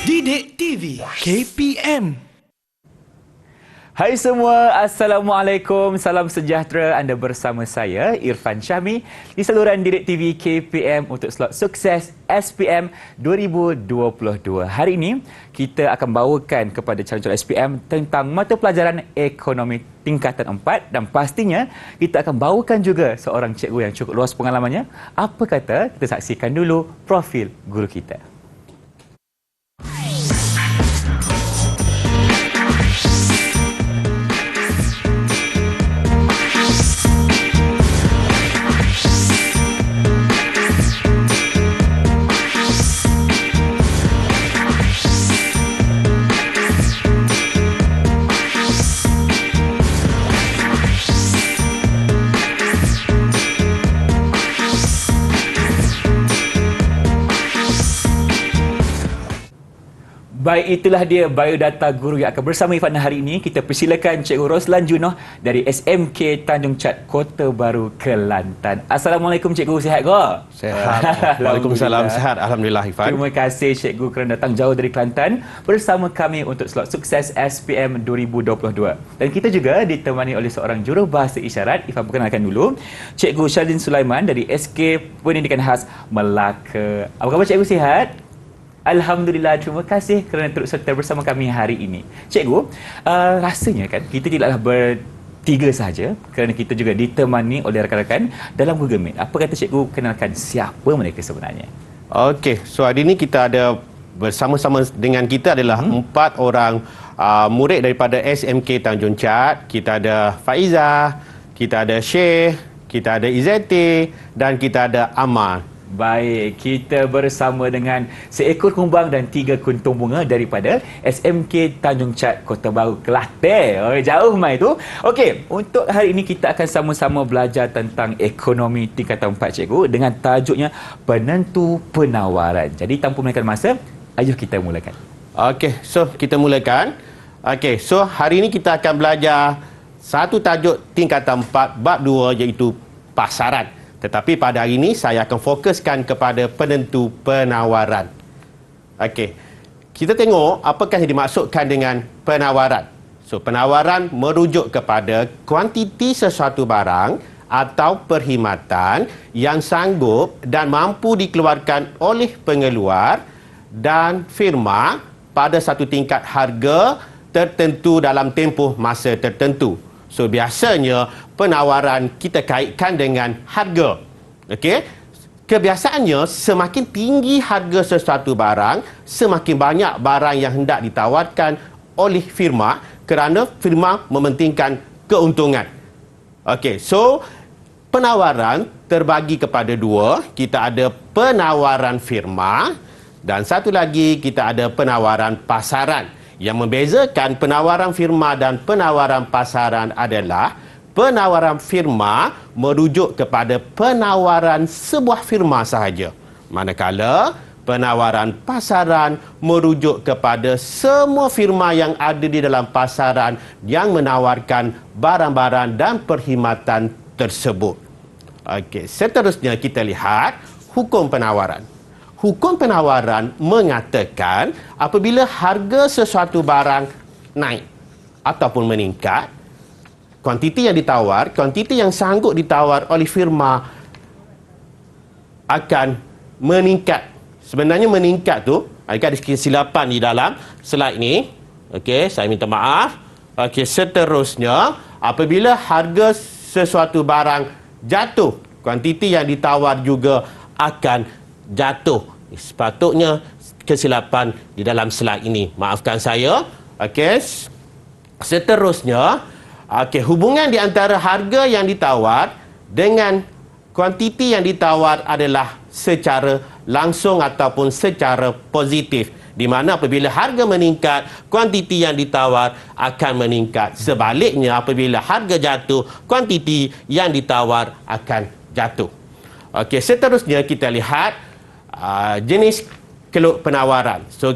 Didik TV KPM. Hai semua, Assalamualaikum, salam sejahtera. Anda bersama saya, Irfan Syahmi, di saluran Didik TV KPM untuk slot sukses SPM 2022. Hari ini, kita akan bawakan kepada calon-calon SPM tentang mata pelajaran ekonomi tingkatan 4 dan pastinya kita akan bawakan juga seorang cikgu yang cukup luas pengalamannya. Apa kata kita saksikan dulu profil guru kita. Baik, itulah dia biodata guru yang akan bersama Irfan hari ini. Kita persilakan Cikgu Roslan Junoh dari SMK Tanjung Chat, Kota Baru, Kelantan. Assalamualaikum Cikgu, sihat ke? Sehat. Waalaikumsalam, sihat. Alhamdulillah Irfan. Terima kasih Cikgu kerana datang jauh dari Kelantan bersama kami untuk slot sukses SPM 2022. Dan kita juga ditemani oleh seorang jurubahasa isyarat. Irfan perkenalkan dulu. Cikgu Syazin Sulaiman dari SK Pendidikan Khas Melaka. Apa khabar Cikgu, sihat? Alhamdulillah, terima kasih kerana turut serta bersama kami hari ini. Cikgu, rasanya kan kita tidaklah bertiga sahaja kerana kita juga ditemani oleh rakan-rakan dalam Google Meet. Apa kata cikgu kenalkan siapa mereka sebenarnya? Okey, so hari ini kita ada bersama-sama dengan kita adalah 4 orang murid daripada SMK Tanjung Chat. Kita ada Faizah, kita ada Syekh, kita ada Izzati dan kita ada Amal. Baik, kita bersama dengan seekor kumbang dan 3 kuntung bunga daripada SMK Tanjung Chat, Kota Baru, Kelantan. Oh, jauh mai tu. Okey, untuk hari ini kita akan sama-sama belajar tentang ekonomi tingkatan 4 cikgu dengan tajuknya penentu penawaran. Jadi tanpa melengahkan masa, ayuh kita mulakan. Okey, so kita mulakan. Okey, so hari ini kita akan belajar satu tajuk tingkatan 4 bab 2 iaitu pasaran. Tetapi pada hari ini saya akan fokuskan kepada penentu penawaran. Okey. Kita tengok apakah yang dimaksudkan dengan penawaran. So, penawaran merujuk kepada kuantiti sesuatu barang atau perkhidmatan yang sanggup dan mampu dikeluarkan oleh pengeluar dan firma pada satu tingkat harga tertentu dalam tempoh masa tertentu. So, biasanya penawaran kita kaitkan dengan harga. Okey? Kebiasaannya, semakin tinggi harga sesuatu barang, semakin banyak barang yang hendak ditawarkan oleh firma kerana firma mementingkan keuntungan. Okey, so penawaran terbagi kepada 2. Kita ada penawaran firma dan satu lagi kita ada penawaran pasaran. Yang membezakan penawaran firma dan penawaran pasaran adalah penawaran firma merujuk kepada penawaran sebuah firma sahaja. Manakala penawaran pasaran merujuk kepada semua firma yang ada di dalam pasaran yang menawarkan barang-barang dan perkhidmatan tersebut. Okey, seterusnya kita lihat hukum penawaran. Hukum penawaran mengatakan apabila harga sesuatu barang naik ataupun meningkat, kuantiti yang ditawar, kuantiti yang sanggup ditawar oleh firma akan meningkat. Sebenarnya meningkat tu, ada kesilapan di dalam slide ni. Okey, saya minta maaf. Okey, seterusnya apabila harga sesuatu barang jatuh, kuantiti yang ditawar juga akan jatuh. Sepatutnya kesilapan di dalam slide ini. Maafkan saya. Okey. Seterusnya, okey, hubungan di antara harga yang ditawar dengan kuantiti yang ditawar adalah secara langsung ataupun secara positif. Di mana apabila harga meningkat, kuantiti yang ditawar akan meningkat. Sebaliknya, apabila harga jatuh, kuantiti yang ditawar akan jatuh. Okey, seterusnya kita lihat jenis keluk penawaran. So,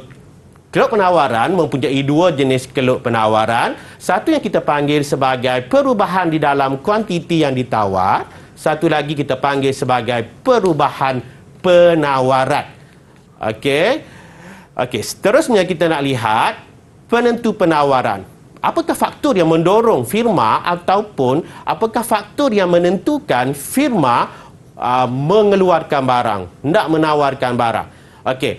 keluk penawaran mempunyai 2 jenis keluk penawaran. Satu yang kita panggil sebagai perubahan di dalam kuantiti yang ditawar. Satu lagi kita panggil sebagai perubahan penawaran. Okey. Okey, seterusnya kita nak lihat penentu penawaran. Apakah faktor yang mendorong firma ataupun apakah faktor yang menentukan firma mengeluarkan barang, nak menawarkan barang. Okey.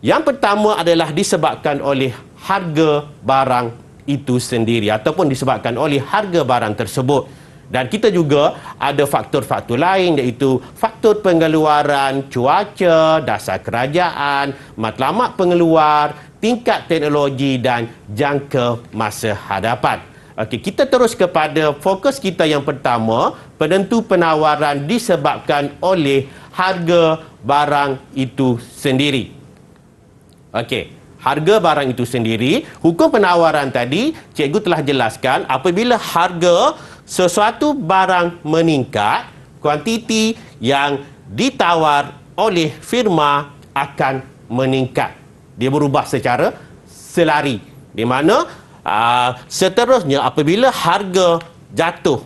Yang pertama adalah disebabkan oleh harga barang itu sendiri ataupun disebabkan oleh harga barang tersebut. Dan kita juga ada faktor-faktor lain iaitu faktor pengeluaran, cuaca, dasar kerajaan, matlamat pengeluar, tingkat teknologi dan jangka masa hadapan. Okey, kita terus kepada fokus kita yang pertama, penentu penawaran disebabkan oleh harga barang itu sendiri. Okey, harga barang itu sendiri, hukum penawaran tadi cikgu telah jelaskan apabila harga sesuatu barang meningkat, kuantiti yang ditawar oleh firma akan meningkat. Dia berubah secara selari. Di mana seterusnya apabila harga jatuh,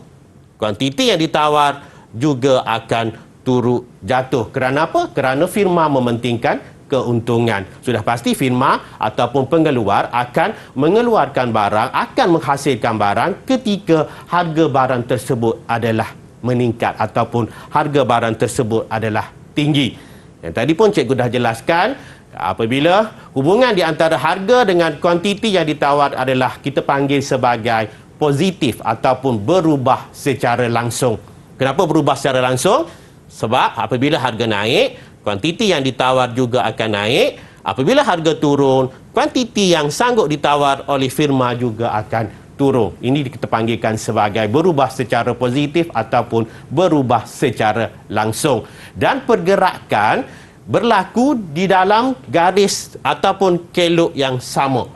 kuantiti yang ditawar juga akan turut jatuh. Kerana apa? Kerana firma mementingkan keuntungan. Sudah pasti firma ataupun pengeluar akan mengeluarkan barang, akan menghasilkan barang ketika harga barang tersebut adalah meningkat ataupun harga barang tersebut adalah tinggi. Yang tadi pun cikgu dah jelaskan, apabila hubungan di antara harga dengan kuantiti yang ditawar adalah kita panggil sebagai positif ataupun berubah secara langsung. Kenapa berubah secara langsung? Sebab apabila harga naik, kuantiti yang ditawar juga akan naik. Apabila harga turun, kuantiti yang sanggup ditawar oleh firma juga akan turun. Ini kita panggilkan sebagai berubah secara positif ataupun berubah secara langsung. Dan pergerakan berlaku di dalam garis ataupun kelok yang sama.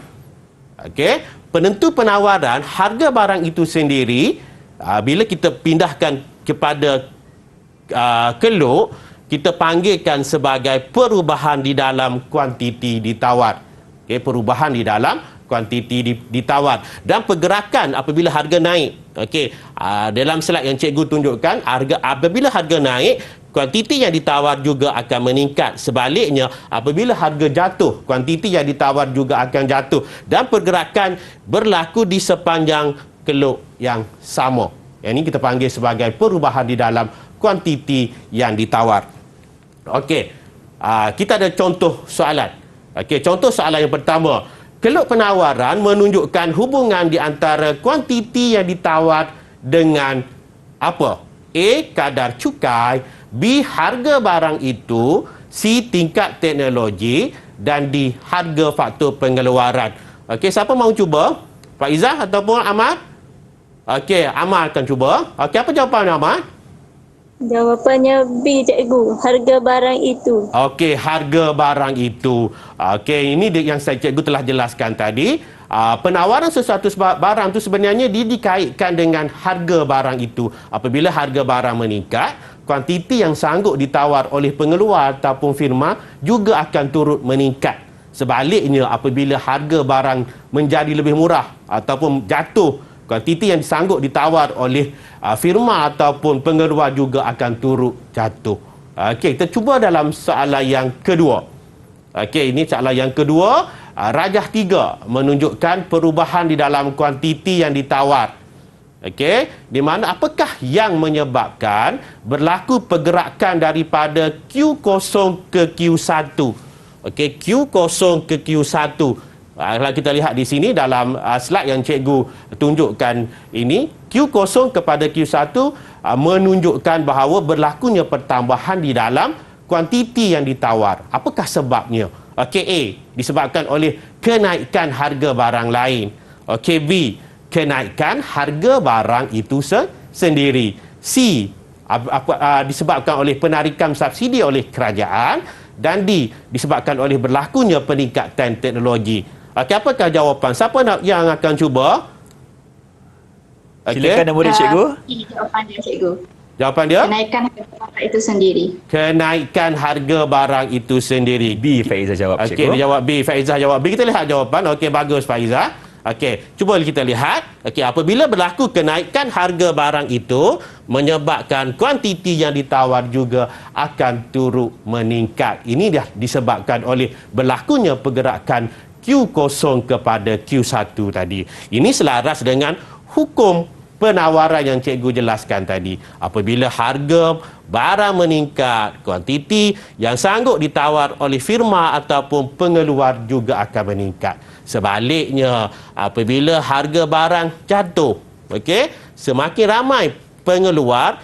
Okey, penentu penawaran harga barang itu sendiri bila kita pindahkan kepada kelok, kita panggilkan sebagai perubahan di dalam kuantiti ditawar. Okey, perubahan di dalam kuantiti ditawar. Dan pergerakan apabila harga naik. Okey, dalam slide yang cikgu tunjukkan, apabila harga naik, kuantiti yang ditawar juga akan meningkat. Sebaliknya, apabila harga jatuh, kuantiti yang ditawar juga akan jatuh. Dan pergerakan berlaku di sepanjang kelok yang sama. Yang ini kita panggil sebagai perubahan di dalam kuantiti yang ditawar. Okey, kita ada contoh soalan. Okey, contoh soalan yang pertama. Kelok penawaran menunjukkan hubungan di antara kuantiti yang ditawar dengan apa? A. Kadar cukai, B. Harga barang itu, C. Tingkat teknologi dan D. Harga faktor pengeluaran. Okey, siapa mahu cuba? Pak Izzah ataupun Ahmad? Okey, Ahmad akan cuba. Okey, apa jawapan Ahmad? Jawapannya B, cikgu. Harga barang itu. Okey, harga barang itu. Okey, ini yang cikgu telah jelaskan tadi. Penawaran sesuatu barang itu sebenarnya dikaitkan dengan harga barang itu. Apabila harga barang meningkat, kuantiti yang sanggup ditawar oleh pengeluar ataupun firma juga akan turut meningkat. Sebaliknya, apabila harga barang menjadi lebih murah ataupun jatuh, kuantiti yang sanggup ditawar oleh firma ataupun pengeluar juga akan turut jatuh. Okey, kita cuba dalam soalan yang kedua. Okey, ini soalan yang kedua. Rajah 3 menunjukkan perubahan di dalam kuantiti yang ditawar. Okey, di mana apakah yang menyebabkan berlaku pergerakan daripada Q0 ke Q1? Okey, Q0 ke Q1. Kalau kita lihat di sini dalam slide yang cikgu tunjukkan ini, Q0 kepada Q1 menunjukkan bahawa berlakunya pertambahan di dalam kuantiti yang ditawar. Apakah sebabnya? Okey, A, disebabkan oleh kenaikan harga barang lain. Okey, B, kenaikan harga barang itu sendiri. C, disebabkan oleh penarikan subsidi oleh kerajaan. Dan D, disebabkan oleh berlakunya peningkatan teknologi. Okey, apakah jawapan? Siapa yang akan cuba? Okay. Silakan nombor dia, cikgu. Jawapan dia, cikgu. Jawapan dia? Kenaikan harga barang itu sendiri. Kenaikan harga barang itu sendiri. B, Faizah jawab, Okey, cikgu. dia jawab B. Faizah jawab B. Kita lihat jawapan. Okey, bagus Faizah. Okey, cuba kita lihat. Okey, apabila berlaku kenaikan harga barang itu, menyebabkan kuantiti yang ditawar juga akan turut meningkat. Ini dah disebabkan oleh berlakunya pergerakan Q0 kepada Q1 tadi. Ini selaras dengan hukum penawaran yang cikgu jelaskan tadi. Apabila harga barang meningkat, kuantiti yang sanggup ditawar oleh firma ataupun pengeluar juga akan meningkat. Sebaliknya, apabila harga barang jatuh, okey, semakin ramai pengeluar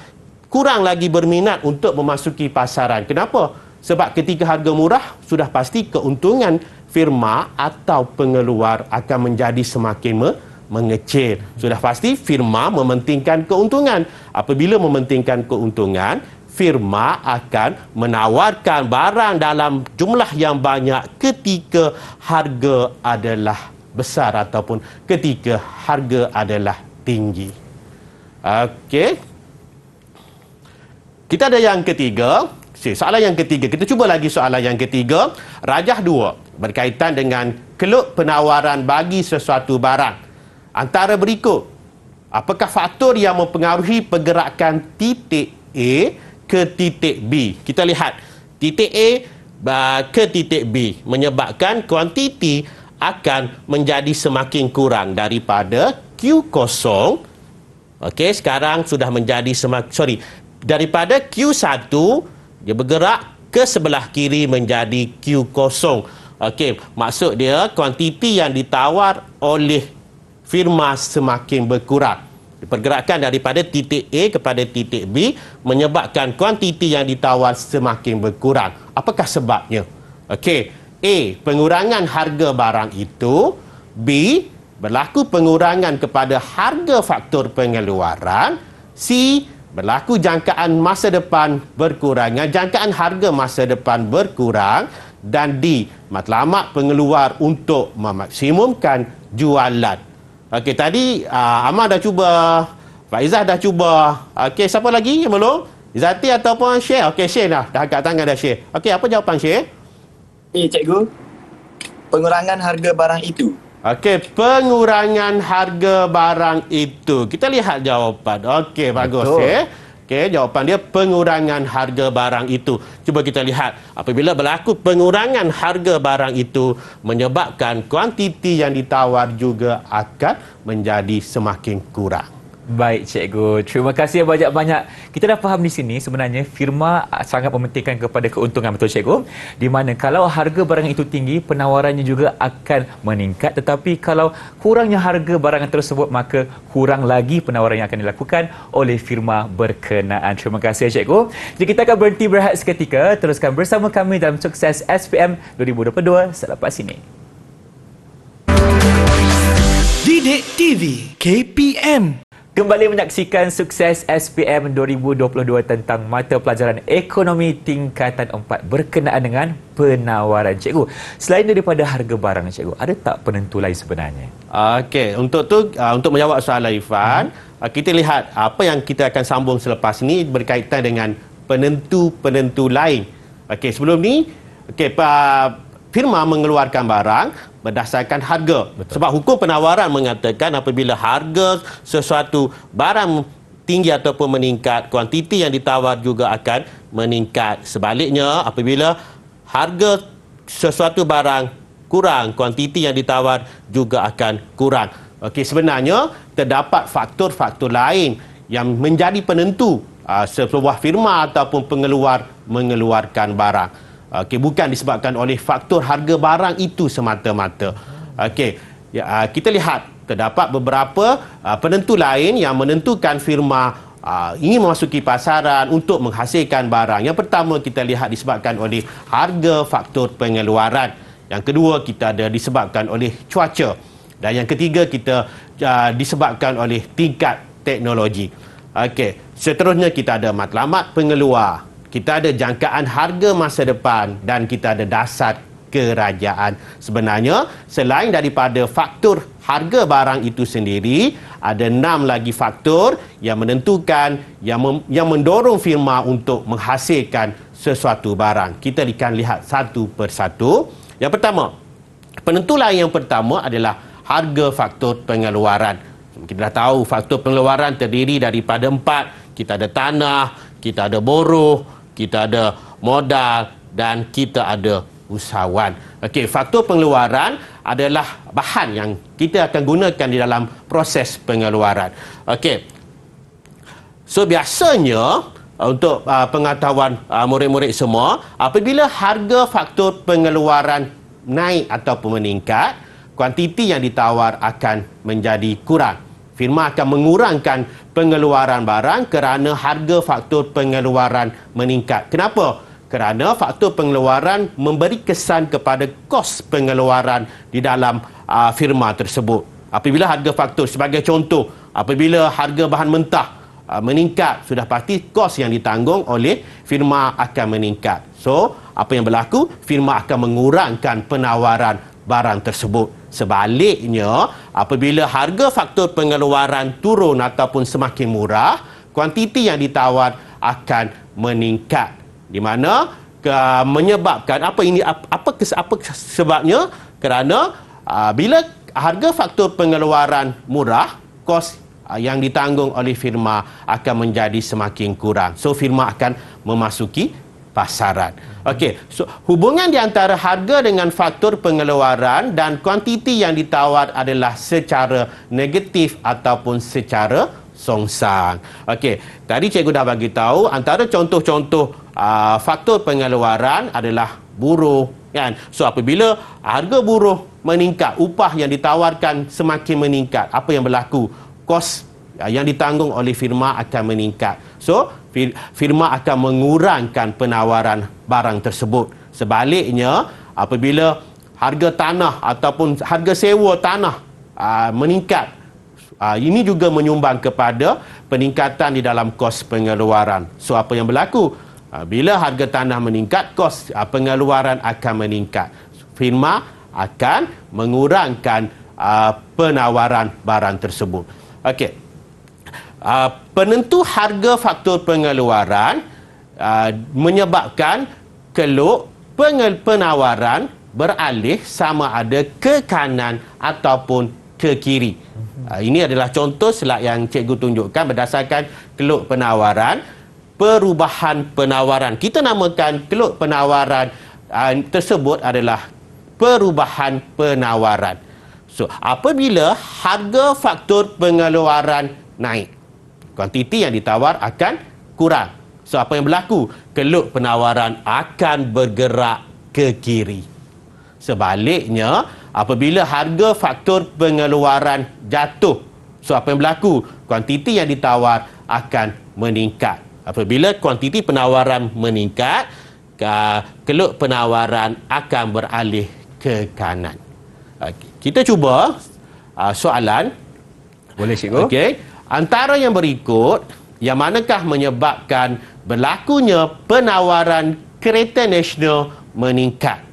kurang lagi berminat untuk memasuki pasaran. Kenapa? Sebab ketika harga murah, sudah pasti keuntungan firma atau pengeluar akan menjadi semakin mengecil. Sudah pasti firma mementingkan keuntungan. Apabila mementingkan keuntungan, firma akan menawarkan barang dalam jumlah yang banyak ketika harga adalah besar ataupun ketika harga adalah tinggi. Okey. Kita ada yang ketiga. Soalan yang ketiga. Kita cuba lagi soalan yang ketiga. Rajah 2 berkaitan dengan keluk penawaran bagi sesuatu barang. Antara berikut, apakah faktor yang mempengaruhi pergerakan titik A ke titik B? Kita lihat, titik A ke titik B menyebabkan kuantiti akan menjadi semakin kurang daripada Q0. Okey, sekarang sudah menjadi daripada Q1 dia bergerak ke sebelah kiri menjadi Q0. Okey, maksud dia kuantiti yang ditawar oleh firma semakin berkurang. Pergerakan daripada titik A kepada titik B menyebabkan kuantiti yang ditawar semakin berkurang. Apakah sebabnya? Okey, A, pengurangan harga barang itu. B, berlaku pengurangan kepada harga faktor pengeluaran. C, berlaku jangkaan masa depan berkurang, jangkaan harga masa depan berkurang. Dan D, matlamat pengeluar untuk memaksimumkan jualan. Okey, tadi Amar dah cuba, Faizah dah cuba. Okey, siapa lagi yang belum? Izati ataupun Syekh? Okey, Syekh dah angkat tangan dah, Syekh. Okey, apa jawapan Syekh? Cikgu, pengurangan harga barang itu. Okey, pengurangan harga barang itu. Kita lihat jawapan. Okey, bagus. Okey, jawapan dia pengurangan harga barang itu. Cuba kita lihat. Apabila berlaku pengurangan harga barang itu, menyebabkan kuantiti yang ditawar juga akan menjadi semakin kurang. Baik, cikgu. Terima kasih banyak-banyak. Kita dah faham di sini sebenarnya firma sangat mementingkan kepada keuntungan, betul cikgu? Di mana kalau harga barang itu tinggi, penawarannya juga akan meningkat. Tetapi kalau kurangnya harga barang tersebut, maka kurang lagi penawaran yang akan dilakukan oleh firma berkenaan. Terima kasih, cikgu. Jadi kita akan berhenti berehat seketika. Teruskan bersama kami dalam Sukses SPM 2022 selepas ini. Didik TV KPM. Kembali menyaksikan Sukses SPM 2022 tentang mata pelajaran Ekonomi Tingkatan 4 berkenaan dengan penawaran. Cikgu, selain daripada harga barang, cikgu, ada tak penentu lain sebenarnya? Okey, untuk menjawab soalan Irfan, kita lihat apa yang kita akan sambung selepas ini berkaitan dengan penentu-penentu lain. Okey, sebelum ni, firma mengeluarkan barang berdasarkan harga. Betul. Sebab hukum penawaran mengatakan apabila harga sesuatu barang tinggi ataupun meningkat, kuantiti yang ditawar juga akan meningkat. Sebaliknya, apabila harga sesuatu barang kurang, kuantiti yang ditawar juga akan kurang. Okey, sebenarnya terdapat faktor-faktor lain yang menjadi penentu sebuah firma ataupun pengeluar mengeluarkan barang. Okey, bukan disebabkan oleh faktor harga barang itu semata-mata. Okey, kita lihat terdapat beberapa penentu lain yang menentukan firma ingin memasuki pasaran untuk menghasilkan barang. Yang pertama kita lihat disebabkan oleh harga faktor pengeluaran. Yang kedua kita ada disebabkan oleh cuaca. Dan yang ketiga kita disebabkan oleh tingkat teknologi. Okey, seterusnya kita ada matlamat pengeluar. Kita ada jangkaan harga masa depan dan kita ada dasar kerajaan. Sebenarnya, selain daripada faktor harga barang itu sendiri, ada 6 lagi faktor yang menentukan, yang mendorong firma untuk menghasilkan sesuatu barang. Kita akan lihat satu persatu. Yang pertama, penentu lain yang pertama adalah harga faktor pengeluaran. Kita dah tahu faktor pengeluaran terdiri daripada 4. Kita ada tanah, kita ada buruh, kita ada modal dan kita ada usahawan. Okey, faktor pengeluaran adalah bahan yang kita akan gunakan di dalam proses pengeluaran. Okey. So biasanya untuk pengetahuan murid-murid semua, apabila harga faktor pengeluaran naik ataupun meningkat, kuantiti yang ditawar akan menjadi kurang. Firma akan mengurangkan pengeluaran barang kerana harga faktor pengeluaran meningkat. Kenapa? Kerana faktor pengeluaran memberi kesan kepada kos pengeluaran di dalam firma tersebut. Apabila harga faktor, sebagai contoh, apabila harga bahan mentah meningkat, sudah pasti kos yang ditanggung oleh firma akan meningkat. So, apa yang berlaku? Firma akan mengurangkan penawaran barang tersebut. Sebaliknya, apabila harga faktor pengeluaran turun ataupun semakin murah, kuantiti yang ditawar akan meningkat. Di mana menyebabkan apa sebabnya? Kerana bila harga faktor pengeluaran murah, kos yang ditanggung oleh firma akan menjadi semakin kurang. So firma akan memasuki pasaran. Okey, so hubungan di antara harga dengan faktor pengeluaran dan kuantiti yang ditawar adalah secara negatif ataupun secara songsang. Okey, tadi cikgu dah bagi tahu antara contoh-contoh faktor pengeluaran adalah buruh, kan? So apabila harga buruh meningkat, upah yang ditawarkan semakin meningkat, apa yang berlaku? Kos yang ditanggung oleh firma akan meningkat. So firma akan mengurangkan penawaran barang tersebut. Sebaliknya, apabila harga tanah ataupun harga sewa tanah meningkat, ini juga menyumbang kepada peningkatan di dalam kos pengeluaran. So apa yang berlaku? Bila harga tanah meningkat, kos pengeluaran akan meningkat. Firma akan mengurangkan penawaran barang tersebut. Okey. Penentu harga faktor pengeluaran menyebabkan keluk penawaran beralih sama ada ke kanan ataupun ke kiri. Ini adalah contoh slide yang cikgu tunjukkan berdasarkan keluk penawaran, perubahan penawaran. Kita namakan keluk penawaran tersebut adalah perubahan penawaran. So, apabila harga faktor pengeluaran naik, kuantiti yang ditawar akan kurang. So, apa yang berlaku? Keluk penawaran akan bergerak ke kiri. Sebaliknya, apabila harga faktor pengeluaran jatuh, so apa yang berlaku? Kuantiti yang ditawar akan meningkat. Apabila kuantiti penawaran meningkat, keluk penawaran akan beralih ke kanan. Kita cuba soalan. Boleh, cikgu? Okey. Antara yang berikut, yang manakah menyebabkan berlakunya penawaran kereta nasional meningkat?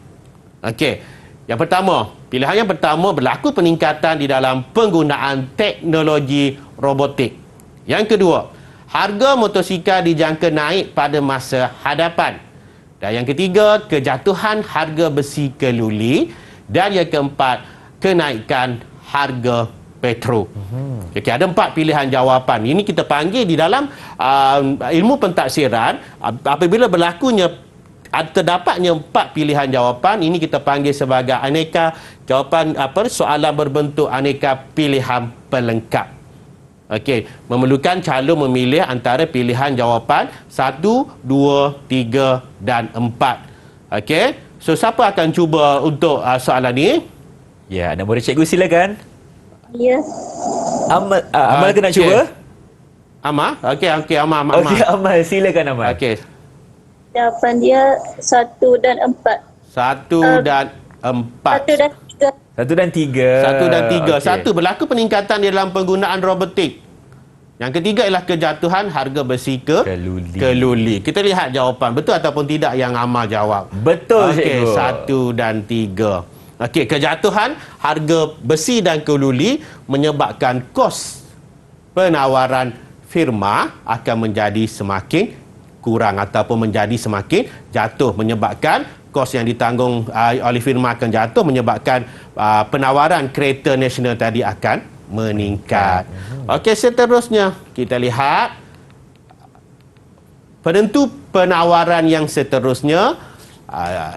Okey. Yang pertama, pilihan yang pertama, berlaku peningkatan di dalam penggunaan teknologi robotik. Yang kedua, harga motosikal dijangka naik pada masa hadapan. Dan yang ketiga, kejatuhan harga besi keluli. Dan yang keempat, kenaikan harga petrol. Okey, ada 4 pilihan jawapan. Ini kita panggil di dalam ilmu pentaksiran, apabila berlakunya terdapatnya 4 pilihan jawapan, ini kita panggil sebagai aneka jawapan, soalan berbentuk aneka pilihan pelengkap. Okey, memerlukan calon memilih antara pilihan jawapan 1, 2, 3 dan 4. Okey, so siapa akan cuba untuk soalan ni? Ya, nak boleh cikgu silakan. Ya. Amal kena Okey. cuba. Amal? Okey, Amal. Okey, Amal, silakan Amal. Okey. Jawapan dia 1 dan 4. 1 dan 4. 1 dan 3. 1 dan 3. 1 dan 3. Okey. 1, berlaku peningkatan di dalam penggunaan robotik. Yang ketiga ialah kejatuhan harga besi keluli. Kita lihat jawapan betul ataupun tidak yang Amal jawab. Betul, Okey, cikgu. 1 dan 3. Okey, kejatuhan harga besi dan keluli menyebabkan kos penawaran firma akan menjadi semakin kurang ataupun menjadi semakin jatuh, menyebabkan kos yang ditanggung oleh firma akan jatuh, menyebabkan penawaran kereta nasional tadi akan meningkat. Okey, seterusnya kita lihat penentu penawaran yang seterusnya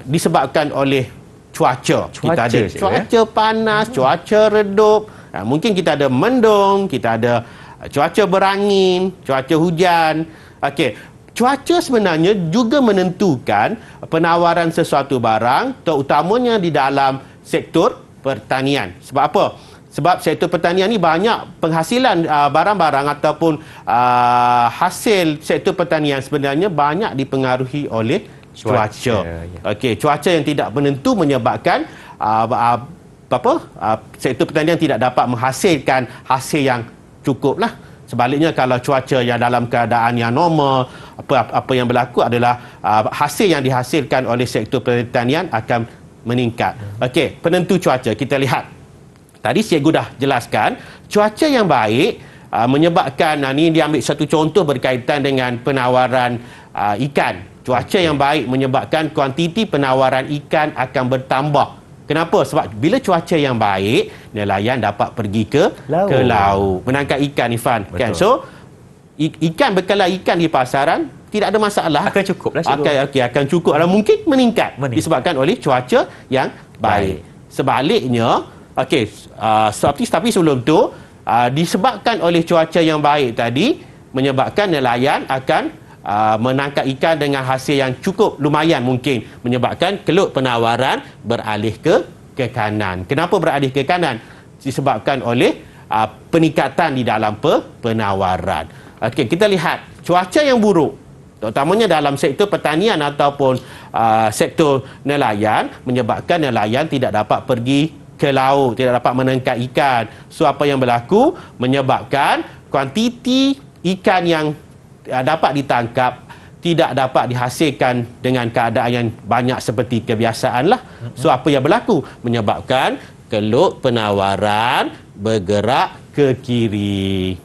disebabkan oleh cuaca. Kita ada cuaca panas, cuaca redup, mungkin kita ada mendung, kita ada cuaca berangin, cuaca hujan. Okey, cuaca sebenarnya juga menentukan penawaran sesuatu barang, terutamanya di dalam sektor pertanian. Sebab apa? Sebab sektor pertanian ni banyak penghasilan barang-barang ataupun hasil sektor pertanian sebenarnya banyak dipengaruhi oleh cuaca. Okey, cuaca yang tidak menentu menyebabkan sektor pertanian tidak dapat menghasilkan hasil yang cukup lah. Sebaliknya kalau cuaca yang dalam keadaan yang normal, apa yang berlaku adalah hasil yang dihasilkan oleh sektor pertanian akan meningkat. Okey, penentu cuaca kita lihat. Tadi cikgu dah jelaskan, cuaca yang baik menyebabkan, ni dia ambil satu contoh berkaitan dengan penawaran ikan. Cuaca yang baik menyebabkan kuantiti penawaran ikan akan bertambah. Kenapa? Sebab bila cuaca yang baik, nelayan dapat pergi ke laut menangkap ikan, Ifan. Kan? So, ikan bekalan ikan di pasaran tidak ada masalah. Akan cukup lah. Akan cukup. Mungkin meningkat disebabkan oleh cuaca yang baik. Sebaliknya, tapi sebelum tu, disebabkan oleh cuaca yang baik tadi, menyebabkan nelayan akan menangkap ikan dengan hasil yang cukup lumayan, mungkin menyebabkan keluk penawaran beralih ke kanan. Kenapa beralih ke kanan? Disebabkan oleh peningkatan di dalam penawaran. Okey, kita lihat cuaca yang buruk, terutamanya dalam sektor pertanian ataupun sektor nelayan, menyebabkan nelayan tidak dapat pergi ke laut, tidak dapat menangkap ikan. So, apa yang berlaku? Menyebabkan kuantiti ikan yang dapat ditangkap tidak dapat dihasilkan dengan keadaan yang banyak seperti kebiasaan lah. So, apa yang berlaku? Menyebabkan keluk penawaran bergerak ke kiri.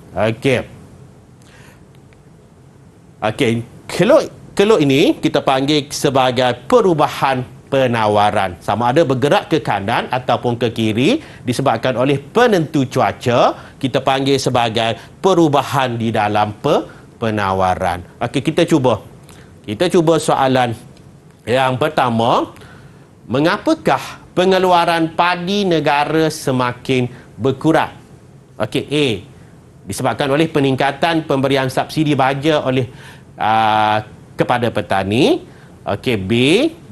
Okey, keluk ini kita panggil sebagai perubahan penawaran. Sama ada bergerak ke kanan ataupun ke kiri disebabkan oleh penentu cuaca, kita panggil sebagai perubahan di dalam penawaran. Okey, kita cuba soalan yang pertama. Mengapakah pengeluaran padi negara semakin berkurang? Okey, A, disebabkan oleh peningkatan pemberian subsidi baja oleh kepada petani. Okey, B,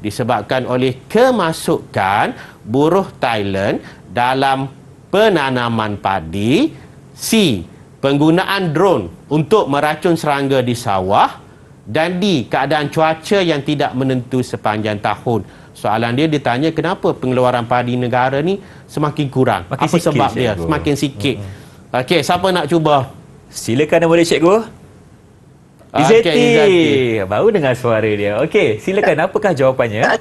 disebabkan oleh kemasukan buruh Thailand dalam penanaman padi. C, penggunaan drone untuk meracun serangga di sawah. Dan D, keadaan cuaca yang tidak menentu sepanjang tahun. Soalan dia ditanya kenapa pengeluaran padi negara ni semakin kurang. Apa sebab dia? Semakin sikit. Okey, siapa nak cuba? Silakan nama dia, cikgu. Izzati. Baru dengar suara dia. Okey, silakan. Apakah jawapannya?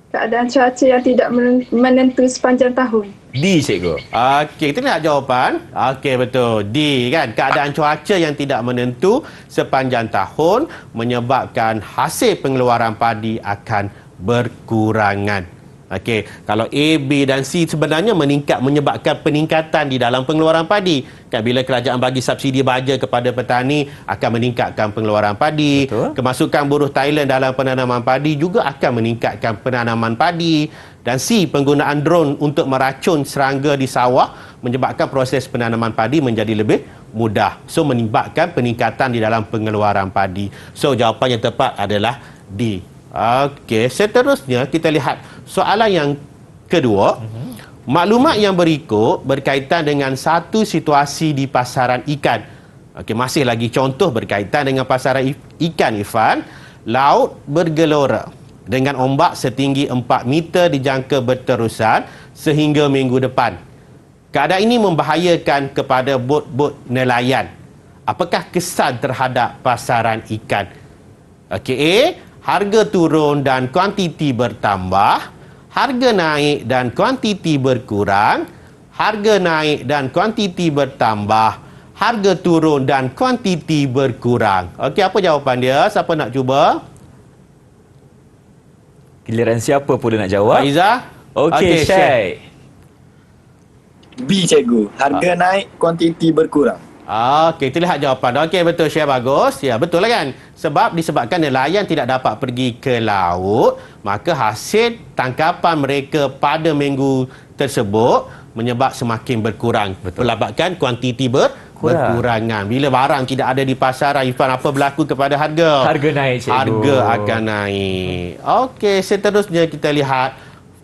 Keadaan cuaca yang tidak menentu sepanjang tahun. D, cikgu. Okey, kita lihat jawapan. Okey, betul. D, kan. Keadaan cuaca yang tidak menentu sepanjang tahun menyebabkan hasil pengeluaran padi akan berkurangan. Okey, kalau A, B dan C sebenarnya menyebabkan peningkatan di dalam pengeluaran padi. Kan, bila kerajaan bagi subsidi baja kepada petani akan meningkatkan pengeluaran padi. Betul. Kemasukan buruh Thailand dalam penanaman padi juga akan meningkatkan penanaman padi. Dan C, penggunaan drone untuk meracun serangga di sawah menyebabkan proses penanaman padi menjadi lebih mudah. So, menyebabkan peningkatan di dalam pengeluaran padi. So, jawapan yang tepat adalah D. Okey, seterusnya kita lihat soalan yang kedua. Maklumat yang berikut berkaitan dengan satu situasi di pasaran ikan. Okey, masih lagi contoh berkaitan dengan pasaran ikan, Ifan. Laut bergelora dengan ombak setinggi 4 meter dijangka berterusan sehingga minggu depan. Keadaan ini membahayakan kepada bot-bot nelayan. Apakah kesan terhadap pasaran ikan? Okey, A, harga turun dan kuantiti bertambah. Harga naik dan kuantiti berkurang. Harga naik dan kuantiti bertambah. Harga turun dan kuantiti berkurang. Okey, apa jawapan dia? Siapa nak cuba? Giliran siapa pula nak jawab? Faiza? Okey, Syed. B cikgu. Harga naik, kuantiti berkurang. Okey, kita lihat jawapan. Okey, betul Syekh, bagus. Ya, betul lah kan? Sebab disebabkan nelayan tidak dapat pergi ke laut, maka hasil tangkapan mereka pada minggu tersebut menyebab semakin berkurang. Pelabatan kuantiti berkurangan. Bila barang tidak ada di pasaran, Ifan, apa berlaku kepada harga? Harga naik, cikgu. Harga akan naik. Okey, seterusnya kita lihat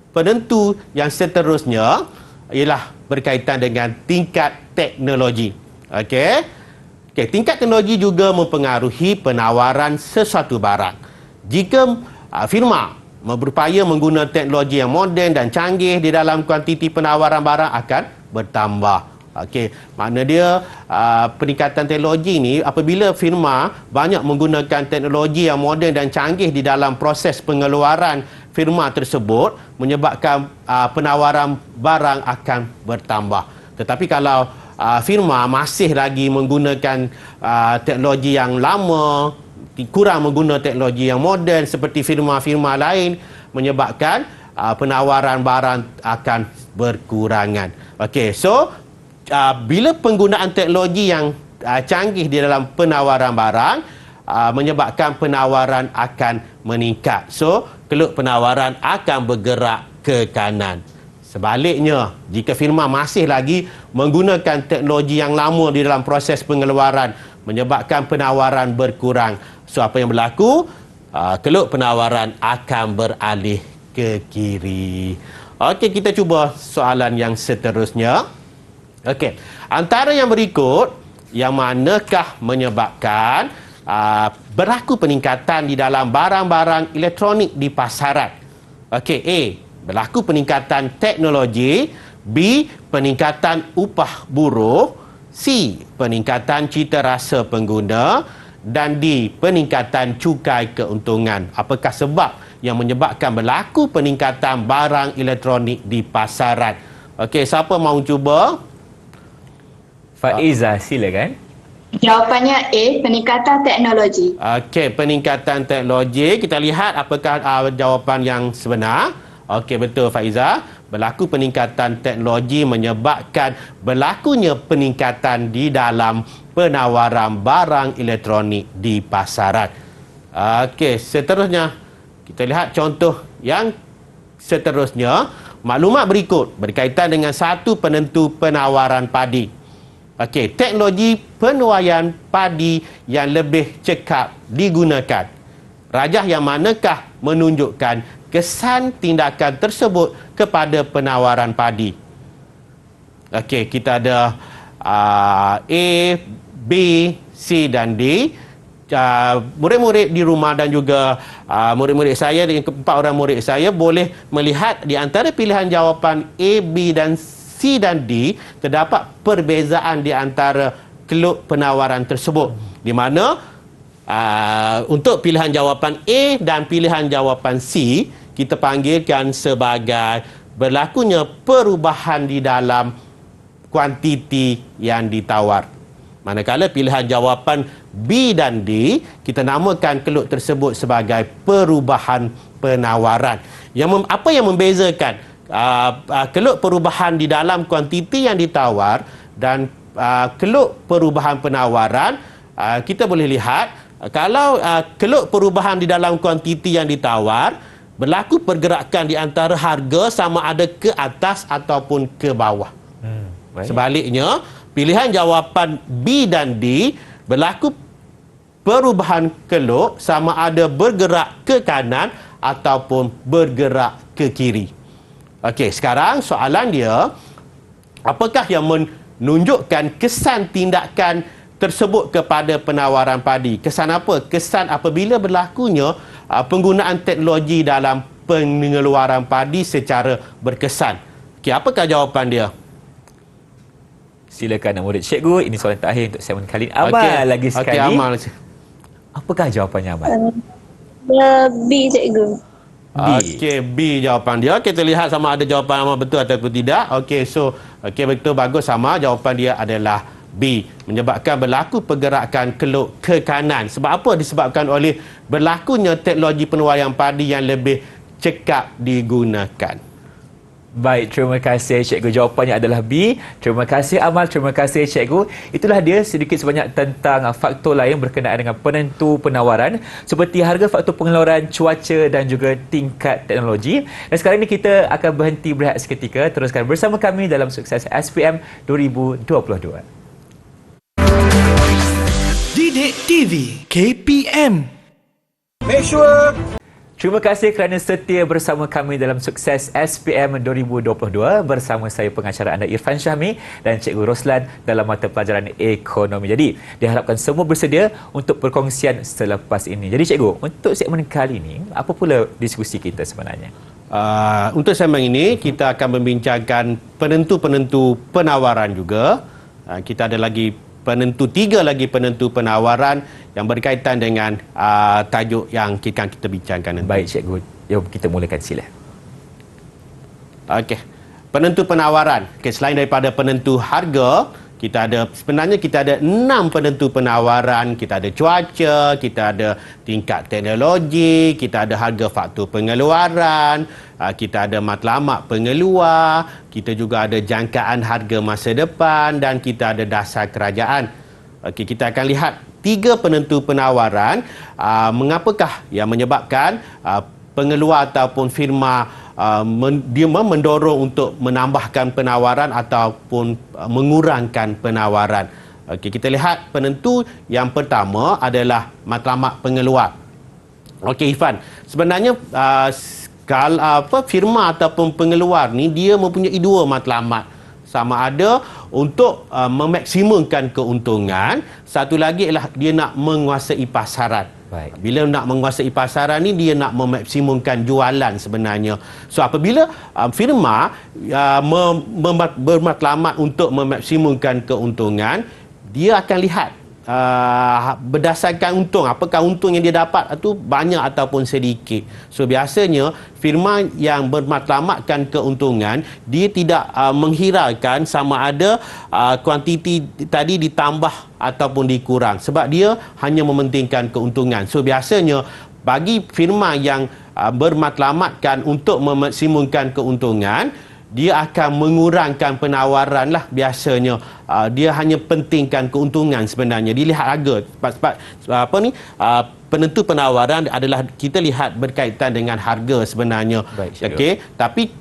penentu yang seterusnya ialah berkaitan dengan tingkat teknologi. Okey. Tingkat teknologi juga mempengaruhi penawaran sesuatu barang. Jika firma berupaya menggunakan teknologi yang moden dan canggih di dalam kuantiti penawaran barang akan bertambah. Okey, makna dia peningkatan teknologi ni apabila firma banyak menggunakan teknologi yang moden dan canggih di dalam proses pengeluaran firma tersebut menyebabkan penawaran barang akan bertambah. Tetapi kalau firma masih lagi menggunakan teknologi yang lama, kurang menggunakan teknologi yang moden seperti firma-firma lain, menyebabkan penawaran barang akan berkurangan. Okey, so bila penggunaan teknologi yang canggih di dalam penawaran barang menyebabkan penawaran akan meningkat. So, keluk penawaran akan bergerak ke kanan. Sebaliknya, jika firma masih lagi menggunakan teknologi yang lama di dalam proses pengeluaran menyebabkan penawaran berkurang. So, apa yang berlaku? Keluk penawaran akan beralih ke kiri. Okey, kita cuba soalan yang seterusnya. Okey, antara yang berikut, yang manakah menyebabkan berlaku peningkatan di dalam barang-barang elektronik di pasaran? Okey, A, berlaku peningkatan teknologi. B, peningkatan upah buruh. C, peningkatan cita rasa pengguna. Dan D, peningkatan cukai keuntungan. Apakah sebab yang menyebabkan berlaku peningkatan barang elektronik di pasaran? Okey, siapa mahu cuba? Faiza, silakan. Jawapannya A, peningkatan teknologi. Okey, peningkatan teknologi. Kita lihat apakah jawapan yang sebenar. Okey, betul Faiza. Berlaku peningkatan teknologi menyebabkan berlakunya peningkatan di dalam penawaran barang elektronik di pasaran. Okey, seterusnya kita lihat contoh yang seterusnya. Maklumat berikut berkaitan dengan satu penentu penawaran padi. Okey, teknologi penuaian padi yang lebih cekap digunakan. Rajah yang manakah menunjukkan kesan tindakan tersebut kepada penawaran padi? Okey, kita ada A, B, C dan D. Murid-murid di rumah dan juga murid-murid saya dengan 4 orang murid saya boleh melihat di antara pilihan jawapan A, B dan C dan D terdapat perbezaan di antara keluk penawaran tersebut, di mana untuk pilihan jawapan A dan pilihan jawapan C kita panggilkan sebagai berlakunya perubahan di dalam kuantiti yang ditawar. Manakala pilihan jawapan B dan D kita namakan keluk tersebut sebagai perubahan penawaran. Apa yang membezakan keluk perubahan di dalam kuantiti yang ditawar dan keluk perubahan penawaran? Kita boleh lihat kalau keluk perubahan di dalam kuantiti yang ditawar berlaku pergerakan di antara harga sama ada ke atas ataupun ke bawah. Sebaliknya, pilihan jawapan B dan D berlaku perubahan keluk sama ada bergerak ke kanan ataupun bergerak ke kiri. Okey, sekarang soalan dia, apakah yang menunjukkan kesan tindakan tersebut kepada penawaran padi? Kesan apa? Kesan apabila berlakunya penggunaan teknologi dalam pengeluaran padi secara berkesan. Okey, apakah jawapan dia? Silakan murid cikgu. Ini soalan terakhir untuk segmen kali ini. Amal lagi sekali. Okey, Amal. Apakah jawapannya, Amal? B cikgu. Okey, B jawapan dia. Kita lihat sama ada jawapan Amal betul ataupun tidak. Okey, so betul, bagus sama. Jawapan dia adalah B. Menyebabkan berlaku pergerakan keluk ke kanan. Sebab apa? Disebabkan oleh berlakunya teknologi penuaian padi yang lebih cekap digunakan. Baik, terima kasih Cikgu. Jawapannya adalah B. Terima kasih Amal, terima kasih Cikgu. Itulah dia sedikit sebanyak tentang faktor lain berkenaan dengan penentu penawaran seperti harga, faktor pengeluaran, cuaca dan juga tingkat teknologi. Dan sekarang ini kita akan berhenti berehat seketika. Teruskan bersama kami dalam Sukses SPM 2022. Didik TV KPM. Terima kasih kerana setia bersama kami dalam Sukses SPM 2022 bersama saya pengacara anda Irfan Syahmi dan Cikgu Roslan dalam mata pelajaran ekonomi. Jadi, diharapkan semua bersedia untuk perkongsian selepas ini. Jadi Cikgu, untuk segmen kali ini, apa pula diskusi kita sebenarnya? Untuk segmen ini, kita akan membincangkan penentu-penentu penawaran juga. Kita ada lagi tiga lagi penentu penawaran yang berkaitan dengan tajuk yang kita bincangkan nanti. Baik Cikgu, jom kita mulakan sila. Okey. Penentu penawaran. Selain daripada penentu harga, sebenarnya kita ada 6 penentu penawaran. Kita ada cuaca, kita ada tingkat teknologi, kita ada harga faktor pengeluaran, kita ada matlamat pengeluar, kita juga ada jangkaan harga masa depan dan kita ada dasar kerajaan. Okey, kita akan lihat 3 penentu penawaran. Mengapakah yang menyebabkan pengeluar ataupun firma dia mendorong untuk menambahkan penawaran ataupun mengurangkan penawaran. Okey, kita lihat penentu yang pertama adalah matlamat pengeluar. Okey Irfan, sebenarnya firma ataupun pengeluar ni dia mempunyai 2 matlamat. Sama ada untuk memaksimumkan keuntungan, satu lagi ialah dia nak menguasai pasaran. Baik. Bila nak menguasai pasaran ni, dia nak memaksimumkan jualan sebenarnya. So apabila firma bermatlamat untuk memaksimumkan keuntungan, dia akan lihat berdasarkan untung, apakah untung yang dia dapat itu banyak ataupun sedikit. So biasanya firma yang bermatlamatkan keuntungan, dia tidak menghiraukan sama ada kuantiti tadi ditambah ataupun dikurang, sebab dia hanya mementingkan keuntungan. So biasanya bagi firma yang bermatlamatkan untuk memaksimumkan keuntungan, dia akan mengurangkan penawaran lah biasanya. Dia hanya pentingkan keuntungan sebenarnya. Dilihat harga. Penentu penawaran adalah kita lihat berkaitan dengan harga sebenarnya. Okey, tapi